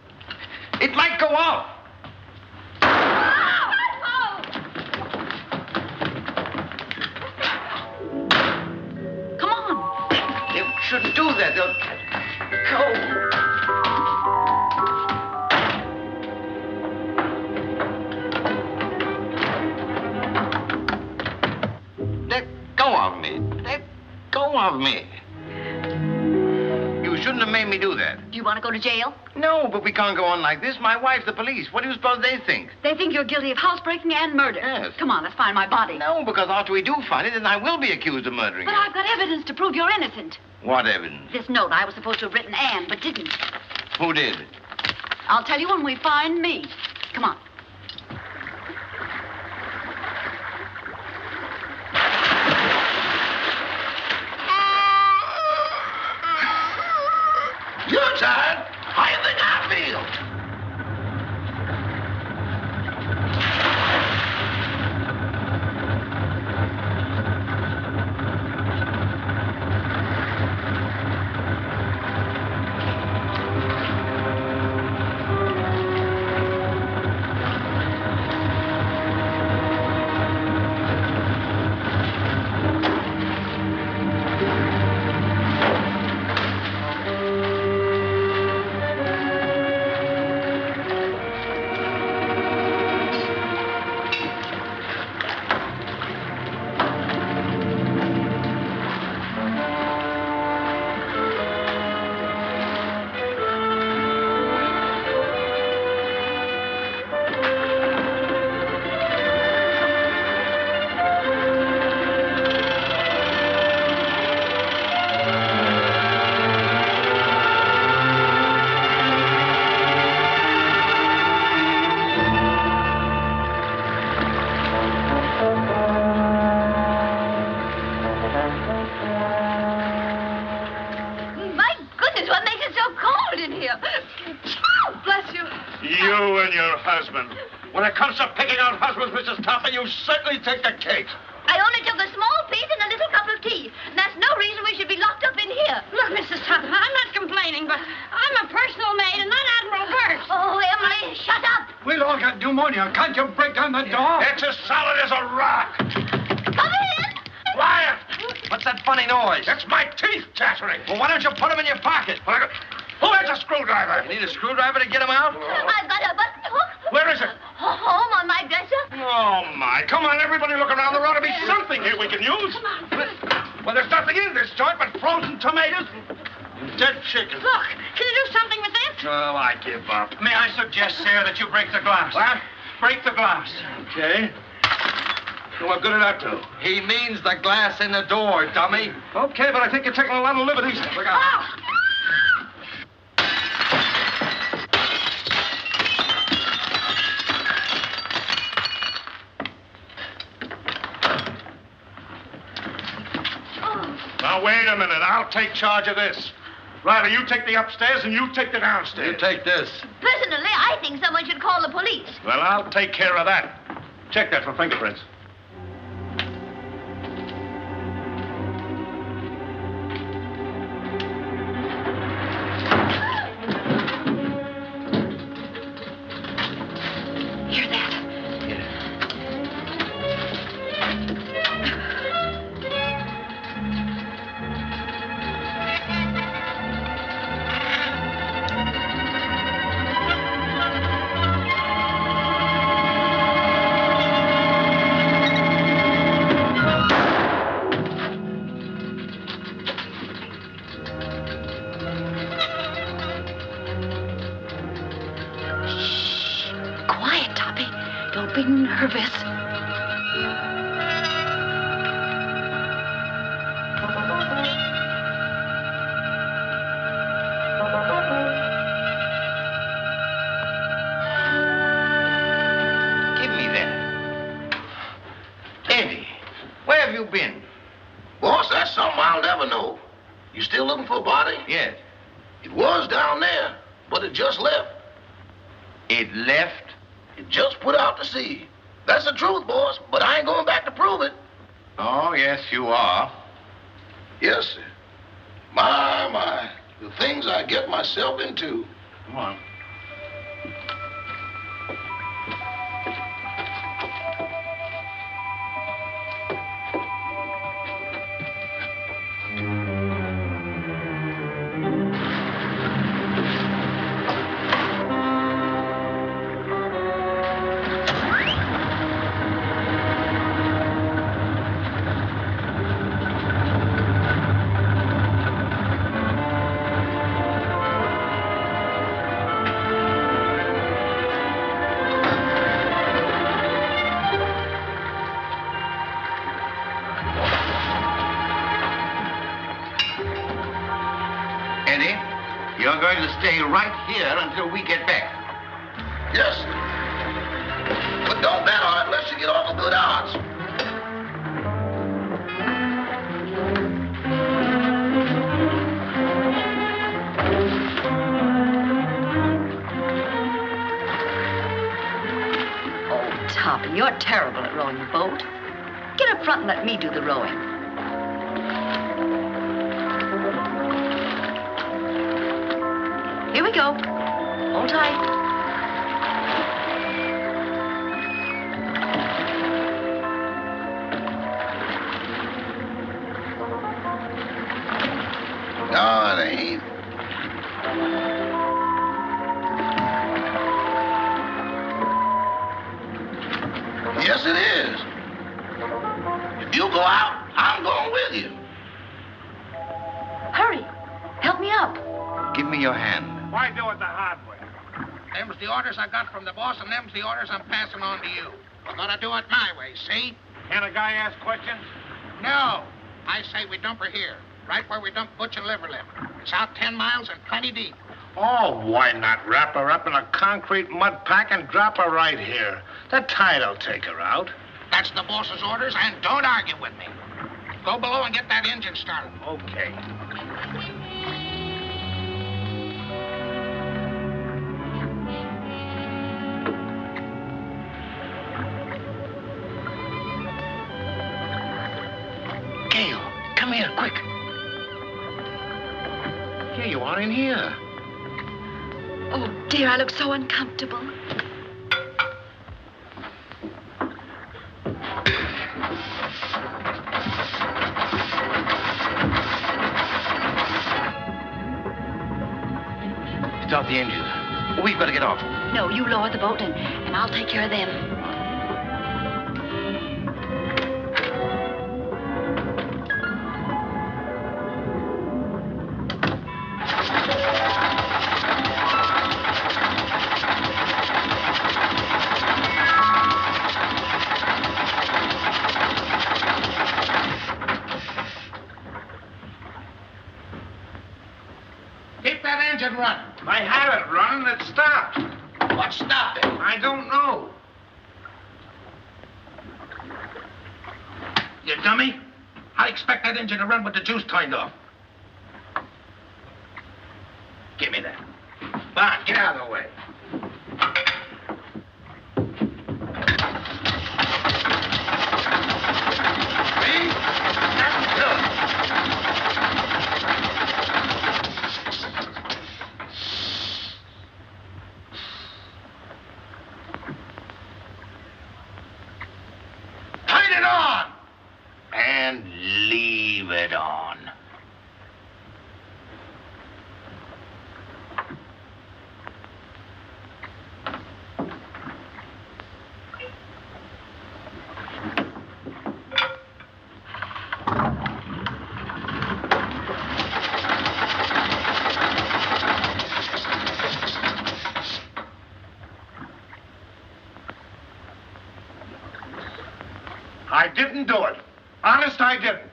It might go off. Come on. You shouldn't do that. They'll go. Let go of me. Let go of me. You shouldn't have made me do that. Do you want to go to jail? No, but we can't go on like this. My wife's the police. What do you suppose they think? They think you're guilty of housebreaking and murder. Yes. Come on, let's find my body. No, because after we do find it, then I will be accused of murdering But her. I've got evidence to prove you're innocent. What evidence? This note I was supposed to have written Anne, but didn't. Who did? I'll tell you when we find me. Come on. You're tired. How do you think I feel? My goodness, what makes it so cold in here? Oh, bless you. You and your husband. When it comes to picking out husbands, Mrs. Topper, you certainly take the cake. I only took a small piece and a little cup of tea. That's no reason we should be locked up in here. Look, Mrs. Tupper, I'm not complaining, but I'm a personal maid and not Admiral Burt. Oh, Emily, shut up. We'll all get pneumonia. Can't you break down the door? It's as solid as a rock. Come in. Quiet! What's that funny noise? That's my teeth chattering. Well, why don't you put them in your pocket? Who has a screwdriver? You need a screwdriver to get them out? I've got a button hook. Where is it? Home on my dresser. Oh, my. Come on, everybody look around. There ought to be something here we can use. Well, there's nothing in this joint but frozen tomatoes and dead chicken. Look, can you do something with this? Oh, I give up. May I suggest, sir, that you break the glass? What? Break the glass. Okay. So what good did that do? He means the glass in the door, dummy. Okay, but I think you're taking a lot of liberties. Look out. Oh. Now, wait a minute. I'll take charge of this. Riley, you take the upstairs and you take the downstairs. You take this. Personally, I think someone should call the police. Well, I'll take care of that. Check that for fingerprints. Hear that? Quiet, Toppy. Don't be nervous. looking for a body? Yes. It was down there, but it just left. It left? It just put out to sea. That's the truth, boss, but I ain't going back to prove it. Oh, yes, you are. Yes, sir. My, the things I get myself into. Come on. Eddie, you're going to stay right here until we get back. Yes, sir. But don't bet on it unless you get off a good odds. Oh, Toppy, you're terrible at rowing a boat. Get up front and let me do the rowing. Here we go. Hold tight. No, it ain't. Yes, it is. If you go out, I'm going with you. Hurry. Help me up. Give me your hand. Why do it the hard way? Them's the orders I got from the boss, and them's the orders I'm passing on to you. We're gonna do it my way, see? Can a guy ask questions? No. I say we dump her here, right where we dump Butch and Liverlip. It's out 10 miles and plenty deep. Oh, why not wrap her up in a concrete mud pack and drop her right here? The tide'll take her out. That's the boss's orders, and don't argue with me. Go below and get that engine started. Okay. Gail, come here, quick. Here you are in here. Oh, dear, I look so uncomfortable. Start the engine. We've got to get off. No, you lower the boat and I'll take care of them. Keep that engine running. I had it running, it stopped. What stopped it? I don't know. You dummy. I expect that engine to run with the juice turned off. Give me that. Come on, get out of the way. See? Nothing to it. Turn it on! And leave it on. I didn't do it. Honest, I didn't.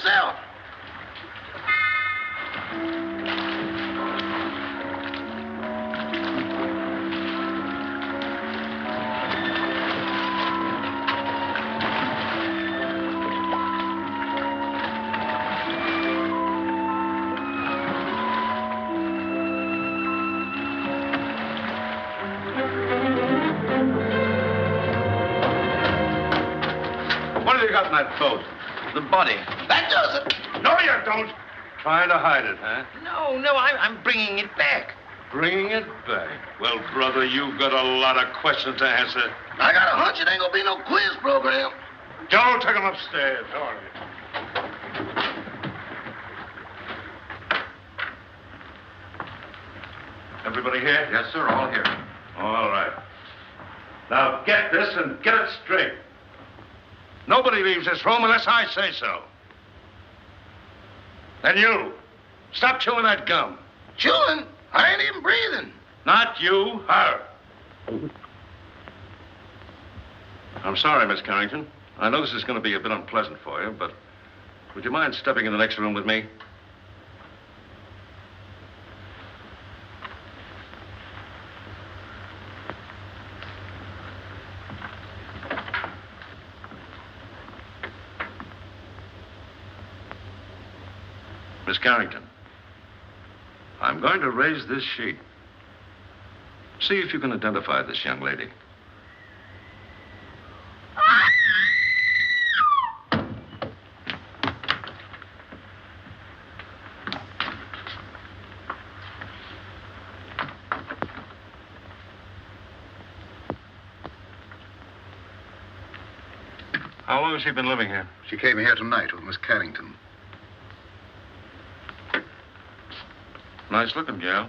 yourself. What have you got in that boat? The body. That does it. No, you don't. Trying to hide it, huh? No, I'm bringing it back. Bringing it back. Well, brother, you've got a lot of questions to answer. I got a hunch it ain't gonna be no quiz program. Joe, take him upstairs. All right. Everybody here? Yes, sir, all here. All right. Now get this and get it straight. Nobody leaves this room unless I say so. And you, stop chewing that gum. Chewing? I ain't even breathing. Not you, her. I'm sorry, Miss Carrington. I know this is going to be a bit unpleasant for you, but would you mind stepping in the next room with me? Miss Carrington, I'm going to raise this sheet. See if you can identify this young lady. How long has she been living here? She came here tonight with Miss Carrington. Nice looking gal.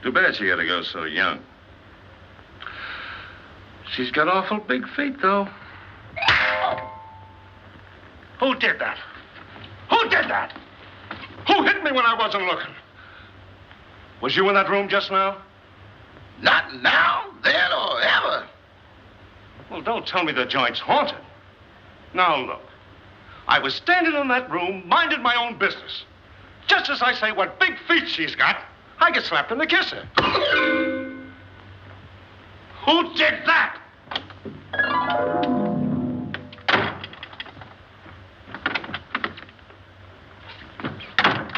Too bad she had to go so young. She's got awful big feet, though. Who did that? Who did that? Who hit me when I wasn't looking? Was you in that room just now? Not now, then, or ever. Well, don't tell me the joint's haunted. Now, look. I was standing in that room, minding my own business. Just as I say what big feet she's got, I get slapped in the kisser. Who did that?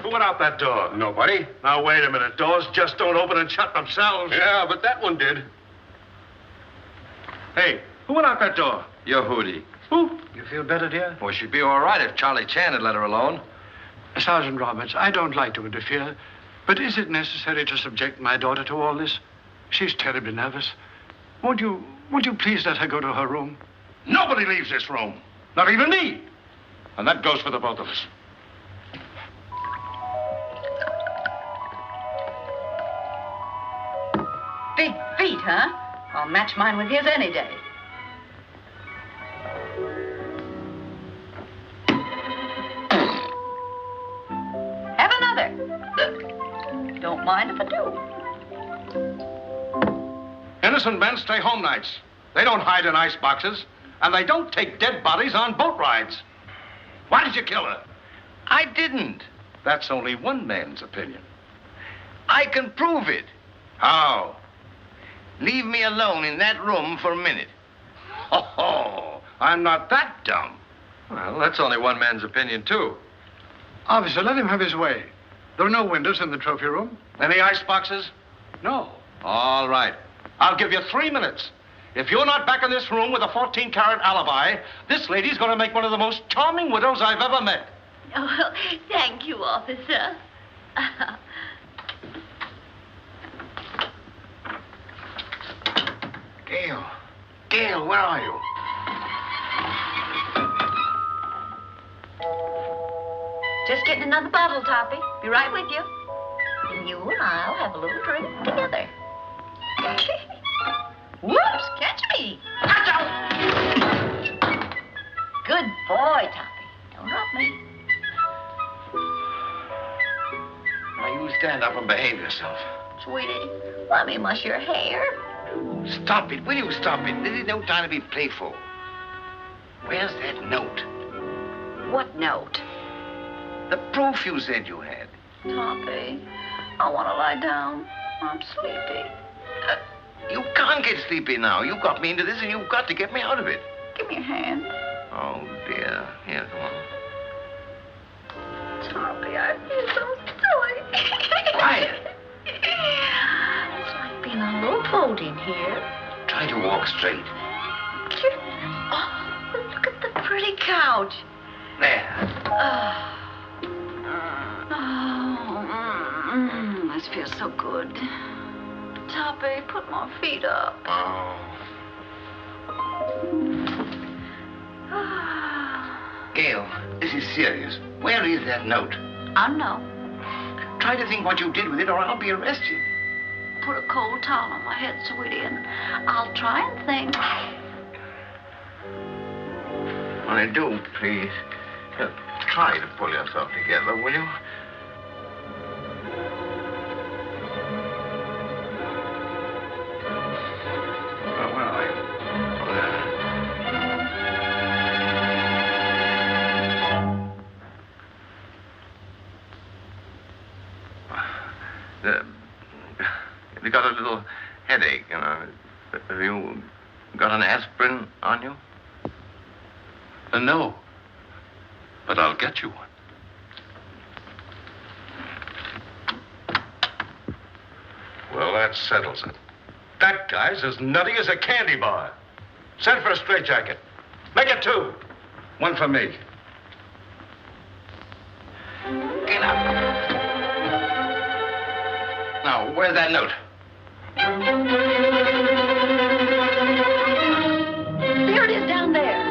Who went out that door? Nobody. Now, wait a minute. Doors just don't open and shut themselves. Yeah, but that one did. Hey, who went out that door? Your Hootie. Who? You feel better, dear? Well, she'd be all right if Charlie Chan had let her alone. Sergeant Roberts, I don't like to interfere, but is it necessary to subject my daughter to all this? She's terribly nervous. Won't you please let her go to her room? Nobody leaves this room. Not even me. And that goes for the both of us. Big feet, huh? I'll match mine with his any day. Have another. Don't mind if I do. Innocent men stay home nights. They don't hide in ice boxes, and they don't take dead bodies on boat rides. Why did you kill her? I didn't. That's only one man's opinion. I can prove it. How? Leave me alone in that room for a minute. Oh, I'm not that dumb. Well, that's only one man's opinion, too. Officer, let him have his way. There are no windows in the trophy room. Any ice boxes? No. All right. I'll give you 3 minutes. If you're not back in this room with a 14-carat alibi, this lady's going to make one of the most charming widows I've ever met. Oh, thank you, officer. Gail, where are you? Just getting another bottle, Toppy. Be right with you. And you and I'll have a little drink together. Whoops, catch me. Watch out. Good boy, Toppy. Don't drop me. Now, you stand up and behave yourself. Sweetie, let me mush your hair. Stop it. Will you stop it? This is no time to be playful. Where's that note? What note? The proof you said you had. Toppy, I want to lie down. I'm sleepy. You can't get sleepy now. You got me into this, and you've got to get me out of it. Give me a hand. Oh, dear. Here, come on. Toppy, I feel so silly. Quiet. It's like being on a little boat in here. Try to walk straight. Oh, look at the pretty couch. There. This feels so good. Toppy, put my feet up. Oh. Gail, this is serious. Where is that note? I don't know. Try to think what you did with it, or I'll be arrested. Put a cold towel on my head, sweetie, and I'll try and think. Honey, do, please. Try to pull yourself together, will you? Where are you? Have you got a little headache, you know? Have you got an aspirin on you? No. But I'll get you one. Well, that settles it. That guy's as nutty as a candy bar. Send for a straitjacket. Make it 2. 1 for me. Get up. Now, where's that note? There it is down there.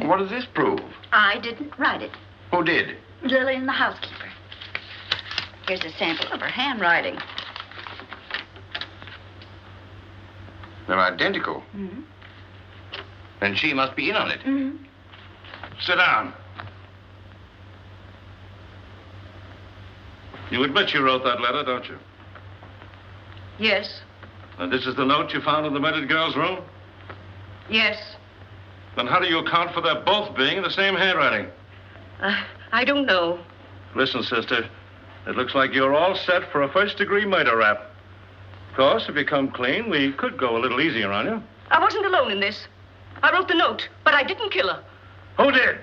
What does this prove? I didn't write it. Who did? Lillian, the housekeeper. Here's a sample of her handwriting. They're identical. Mm-hmm. Then she must be in on it. Mm-hmm. Sit down. You admit you wrote that letter, don't you? Yes. And this is the note you found in the murdered girl's room? Yes. Then how do you account for their both being in the same handwriting? I don't know. Listen, sister, it looks like you're all set for a first-degree murder rap. Of course, if you come clean, we could go a little easier on you. I wasn't alone in this. I wrote the note, but I didn't kill her. Who did?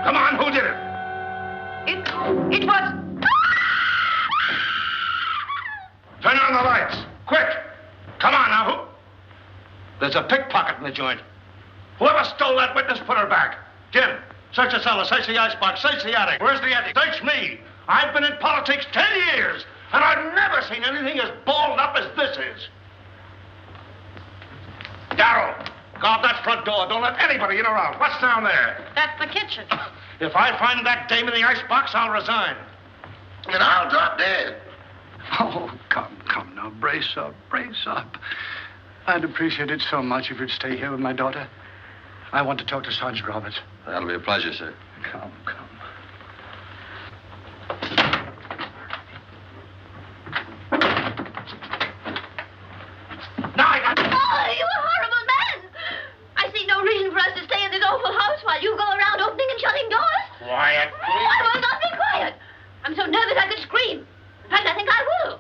Come on, who did it? It was... Turn on the lights, quick! Come on now, who? There's a pickpocket in the joint. Whoever stole that witness, put her back. Jim, search the cellar, search the icebox, search the attic. Where's the attic? Search me. I've been in politics 10 years, and I've never seen anything as balled up as this is. Darrell, guard that front door. Don't let anybody in or out. What's down there? That's the kitchen. If I find that dame in the icebox, I'll resign. And I'll drop dead. Oh, come now. Brace up, brace up. I'd appreciate it so much if you'd stay here with my daughter. I want to talk to Sergeant Roberts. That'll be a pleasure, sir. Come. Oh, you horrible man! I see no reason for us to stay in this awful house while you go around opening and shutting doors. Quiet, please. I will not be quiet. I'm so nervous I could scream. In fact, I think I will.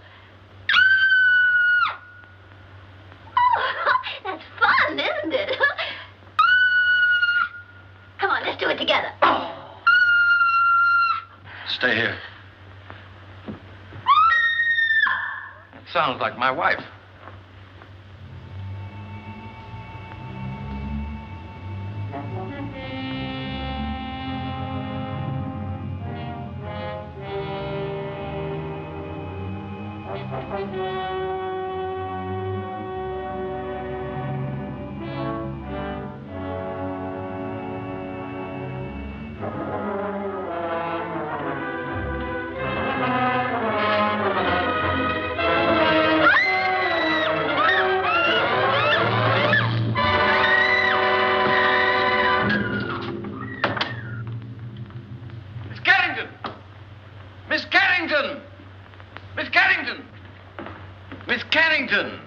Oh, that's fun, isn't it? Come on, let's do it together. Stay here. Sounds like my wife. Carrington! Miss Carrington! Miss Carrington!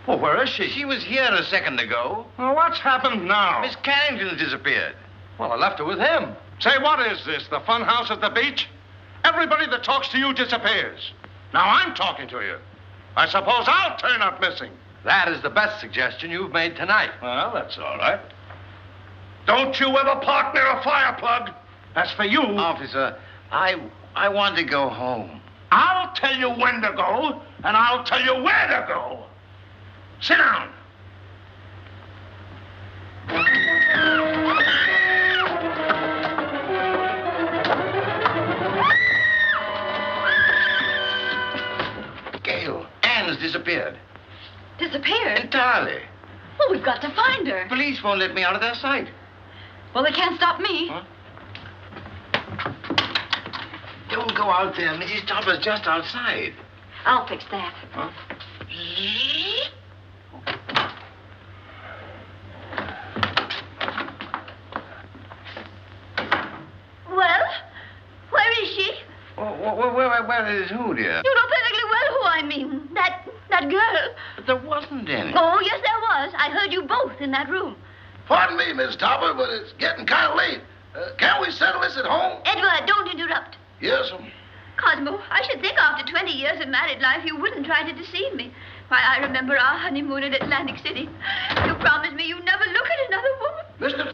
Well, where is she? She was here a second ago. Well, what's happened now? Miss Carrington disappeared. Well, I left her with him. Say, what is this, the fun house at the beach? Everybody that talks to you disappears. Now I'm talking to you. I suppose I'll turn up missing. That is the best suggestion you've made tonight. Well, that's all right. Don't you ever park near a fire plug. As for you... Officer, I want to go home. I'll tell you when to go, and I'll tell you where to go. Sit down. Gail, Anne's disappeared. Disappeared? Entirely. Well, we've got to find her. Police won't let me out of their sight. Well, they can't stop me. Huh? Don't go out there. Mrs. Topper's just outside. I'll fix that. Huh? Well, where is she? Where is who, dear? You know perfectly well who I mean. That girl. But there wasn't any. Oh, yes, there was. I heard you both in that room. Pardon me, Miss Topper, but it's getting kind of late. Can't we settle this at home? Edward, don't interrupt. Yes, Cosmo, I should think after 20 years of married life you wouldn't try to deceive me. Why, I remember our honeymoon in Atlantic City. You promised me you'd never look at another woman. Mr.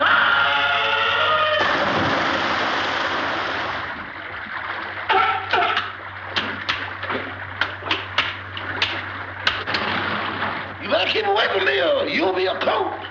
You better keep away from me or you'll be a coat.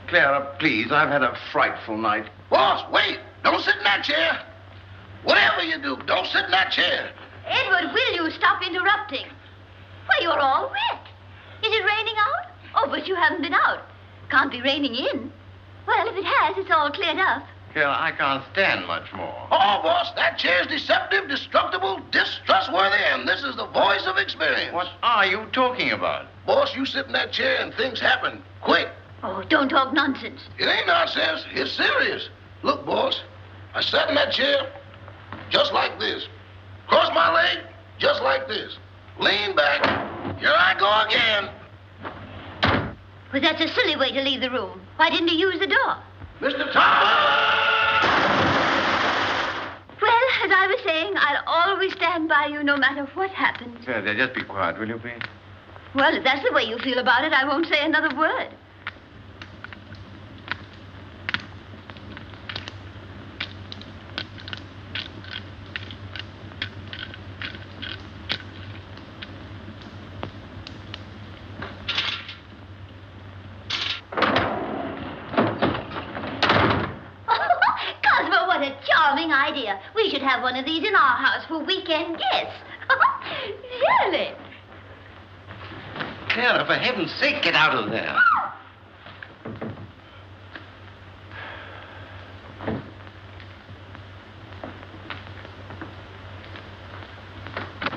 Clara, please, I've had a frightful night. Boss, wait. Don't sit in that chair. Whatever you do, don't sit in that chair. Edward, will you stop interrupting? Why, you're all wet. Is it raining out? Oh, but you haven't been out. Can't be raining in. Well, if it has, it's all cleared up. Clara, I can't stand much more. Oh, boss, that chair's deceptive, destructible, distrustworthy, and this is the voice of experience. What are you talking about? Boss, you sit in that chair and things happen quick. Oh, don't talk nonsense. It ain't nonsense. It's serious. Look, boss, I sat in that chair just like this. Cross my leg just like this. Lean back. Here I go again. Well, that's a silly way to leave the room. Why didn't he use the door? Mr. Topper! Well, as I was saying, I'll always stand by you no matter what happens. Clara, just be quiet, will you, please? Well, if that's the way you feel about it, I won't say another word. idea. We should have one of these in our house for weekend guests. Really? Clara, for heaven's sake, get out of there.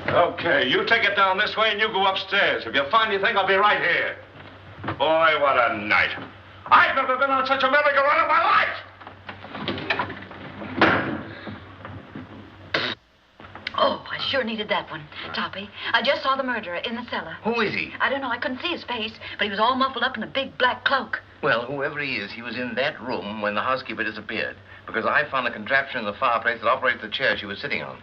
Okay, you take it down this way and you go upstairs. If you find anything, I'll be right here. Boy, what a night. I've never been on such a merry-go-round in my life. Oh, I sure needed that one. Toppy, I just saw the murderer in the cellar. Who is he? I don't know. I couldn't see his face, but he was all muffled up in a big black cloak. Well, whoever he is, he was in that room when the housekeeper disappeared. Because I found a contraption in the fireplace that operates the chair she was sitting on.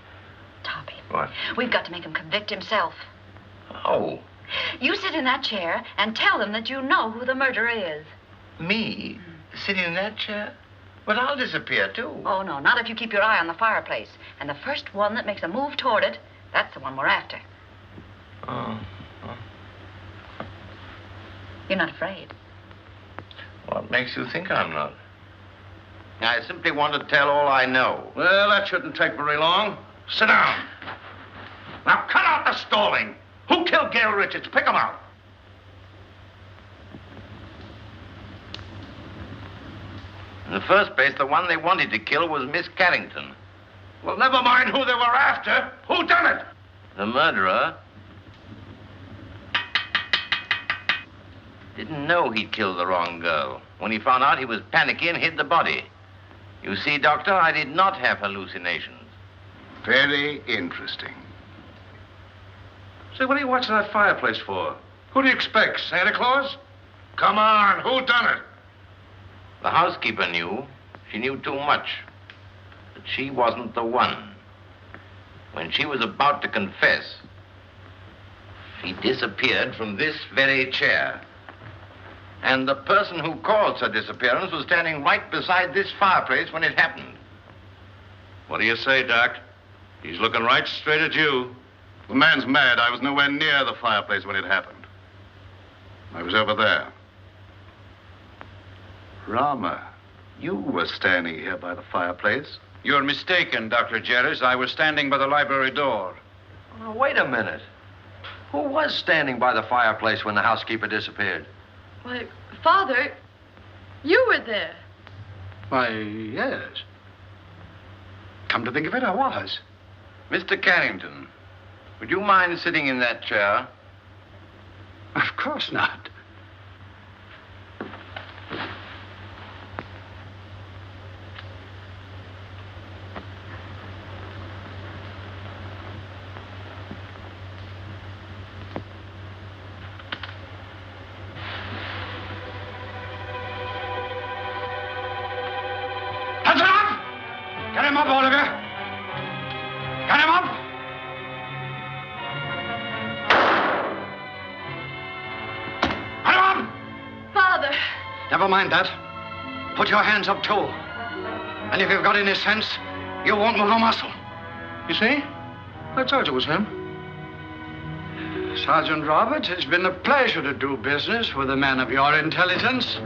Toppy. What? We've got to make him convict himself. Oh. You sit in that chair and tell them that you know who the murderer is. Me? Sitting in that chair? But I'll disappear, too. Oh, no, not if you keep your eye on the fireplace. And the first one that makes a move toward it, that's the one we're after. Oh. You're not afraid. What makes you think I'm not? I simply want to tell all I know. Well, that shouldn't take very long. Sit down. Now, cut out the stalling. Who killed Gail Richards? Pick him out. In the first place, the one they wanted to kill was Miss Carrington. Well, never mind who they were after. Who done it? The murderer didn't know he'd killed the wrong girl. When he found out, he was panicky and hid the body. You see, Doctor, I did not have hallucinations. Very interesting. Say, what are you watching that fireplace for? Who do you expect, Santa Claus? Come on, who done it? The housekeeper knew. She knew too much. But she wasn't the one. When she was about to confess, she disappeared from this very chair. And the person who caused her disappearance was standing right beside this fireplace when it happened. What do you say, Doc? He's looking right straight at you. The man's mad. I was nowhere near the fireplace when it happened. I was over there. Rama, you were standing here by the fireplace. You're mistaken, Dr. Jerris. I was standing by the library door. Now, wait a minute. Who was standing by the fireplace when the housekeeper disappeared? Why, Father, you were there. Why, yes. Come to think of it, I was. Mr. Carrington, would you mind sitting in that chair? Of course not. Get him up, all of you. Get him up. Get him up. Father. Never mind that. Put your hands up, too. And if you've got any sense, you won't move a muscle. You see? I told you it was him. Sergeant Roberts, it's been a pleasure to do business with a man of your intelligence.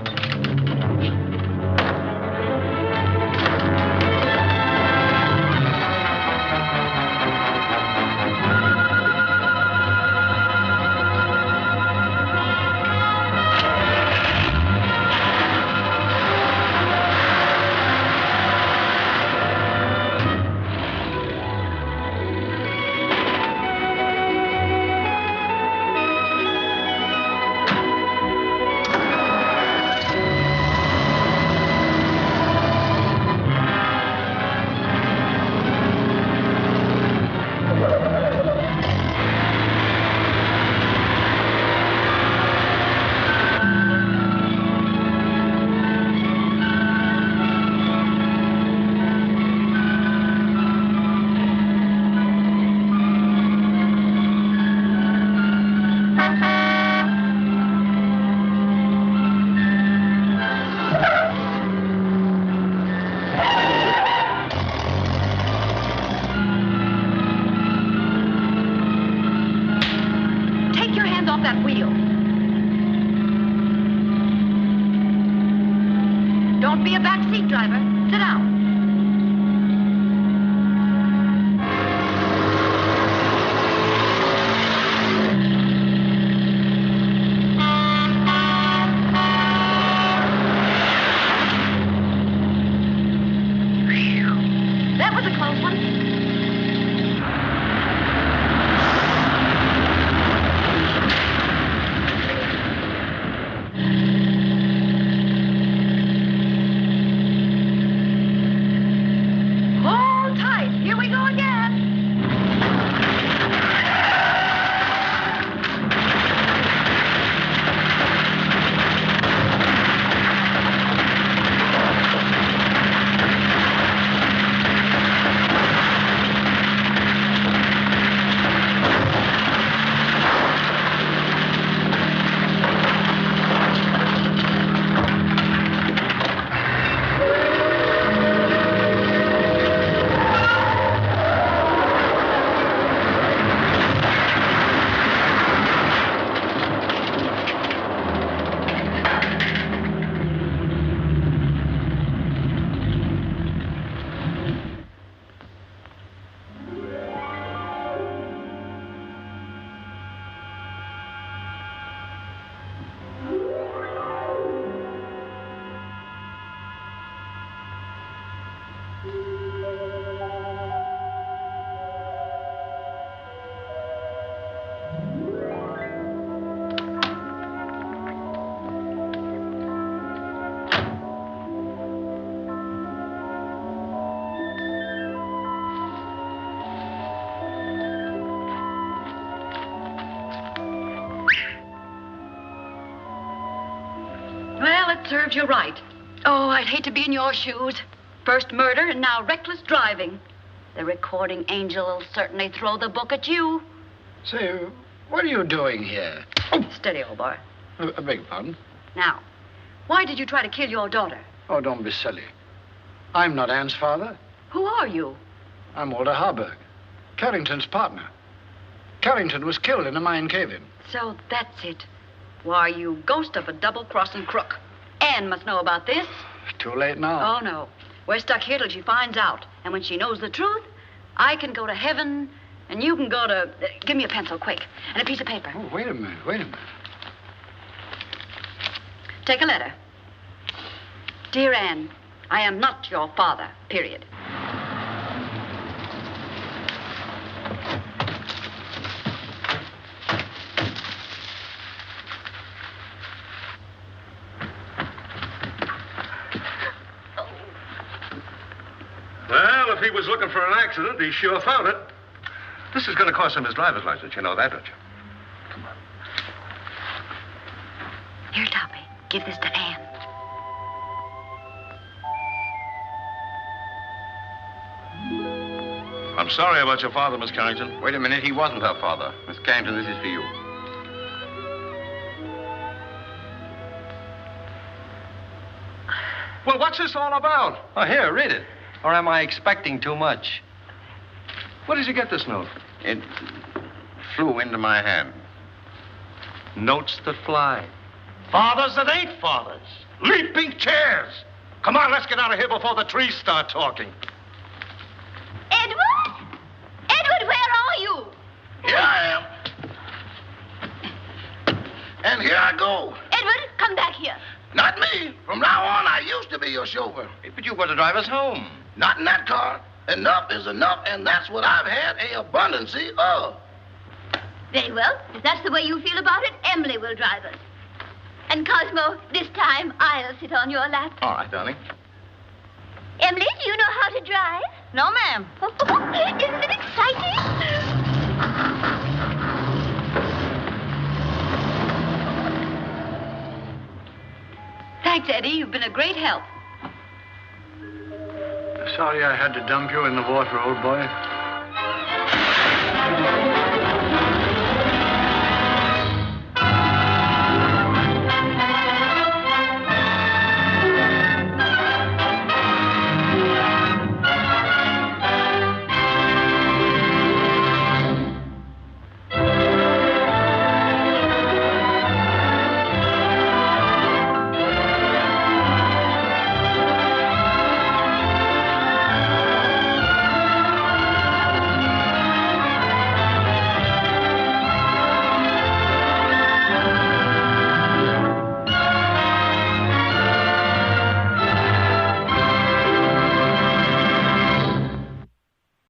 served you right. Oh, I'd hate to be in your shoes. First murder and now reckless driving. The recording angel will certainly throw the book at you. Say, what are you doing here? Oh, steady, old boy. I beg your pardon? Now, why did you try to kill your daughter? Oh, don't be silly. I'm not Anne's father. Who are you? I'm Walter Harburg, Carrington's partner. Carrington was killed in a mine cave-in. So that's it. Why, you ghost of a double-crossing crook. Anne must know about this. Too late now. Oh, no. We're stuck here till she finds out. And when she knows the truth, I can go to heaven, and you can go to... give me a pencil, quick, and a piece of paper. Oh, wait a minute. Take a letter. Dear Anne, I am not your father, period. Well, if he was looking for an accident, he sure found it. This is going to cost him his driver's license. You know that, don't you? Here, Toppy, give this to Anne. I'm sorry about your father, Miss Carrington. Wait a minute, he wasn't her father. Miss Carrington, this is for you. Well, what's this all about? Oh, here, read it. Or am I expecting too much? Where did you get this note? It flew into my hand. Notes that fly. Fathers that ain't fathers. Leaping chairs. Come on, let's get out of here before the trees start talking. Edward? Edward, where are you? Here I am. And here I go. Edward, come back here. Not me. From now on, I used to be your chauffeur. But you were to drive us home. Not in that car. Enough is enough, and that's what I've had a abundancy of. Very well. If that's the way you feel about it, Emily will drive us. And Cosmo, this time I'll sit on your lap. All right, darling. Emily, do you know how to drive? No, ma'am. Isn't it exciting? Thanks, Eddie. You've been a great help. Sorry I had to dump you in the water, old boy.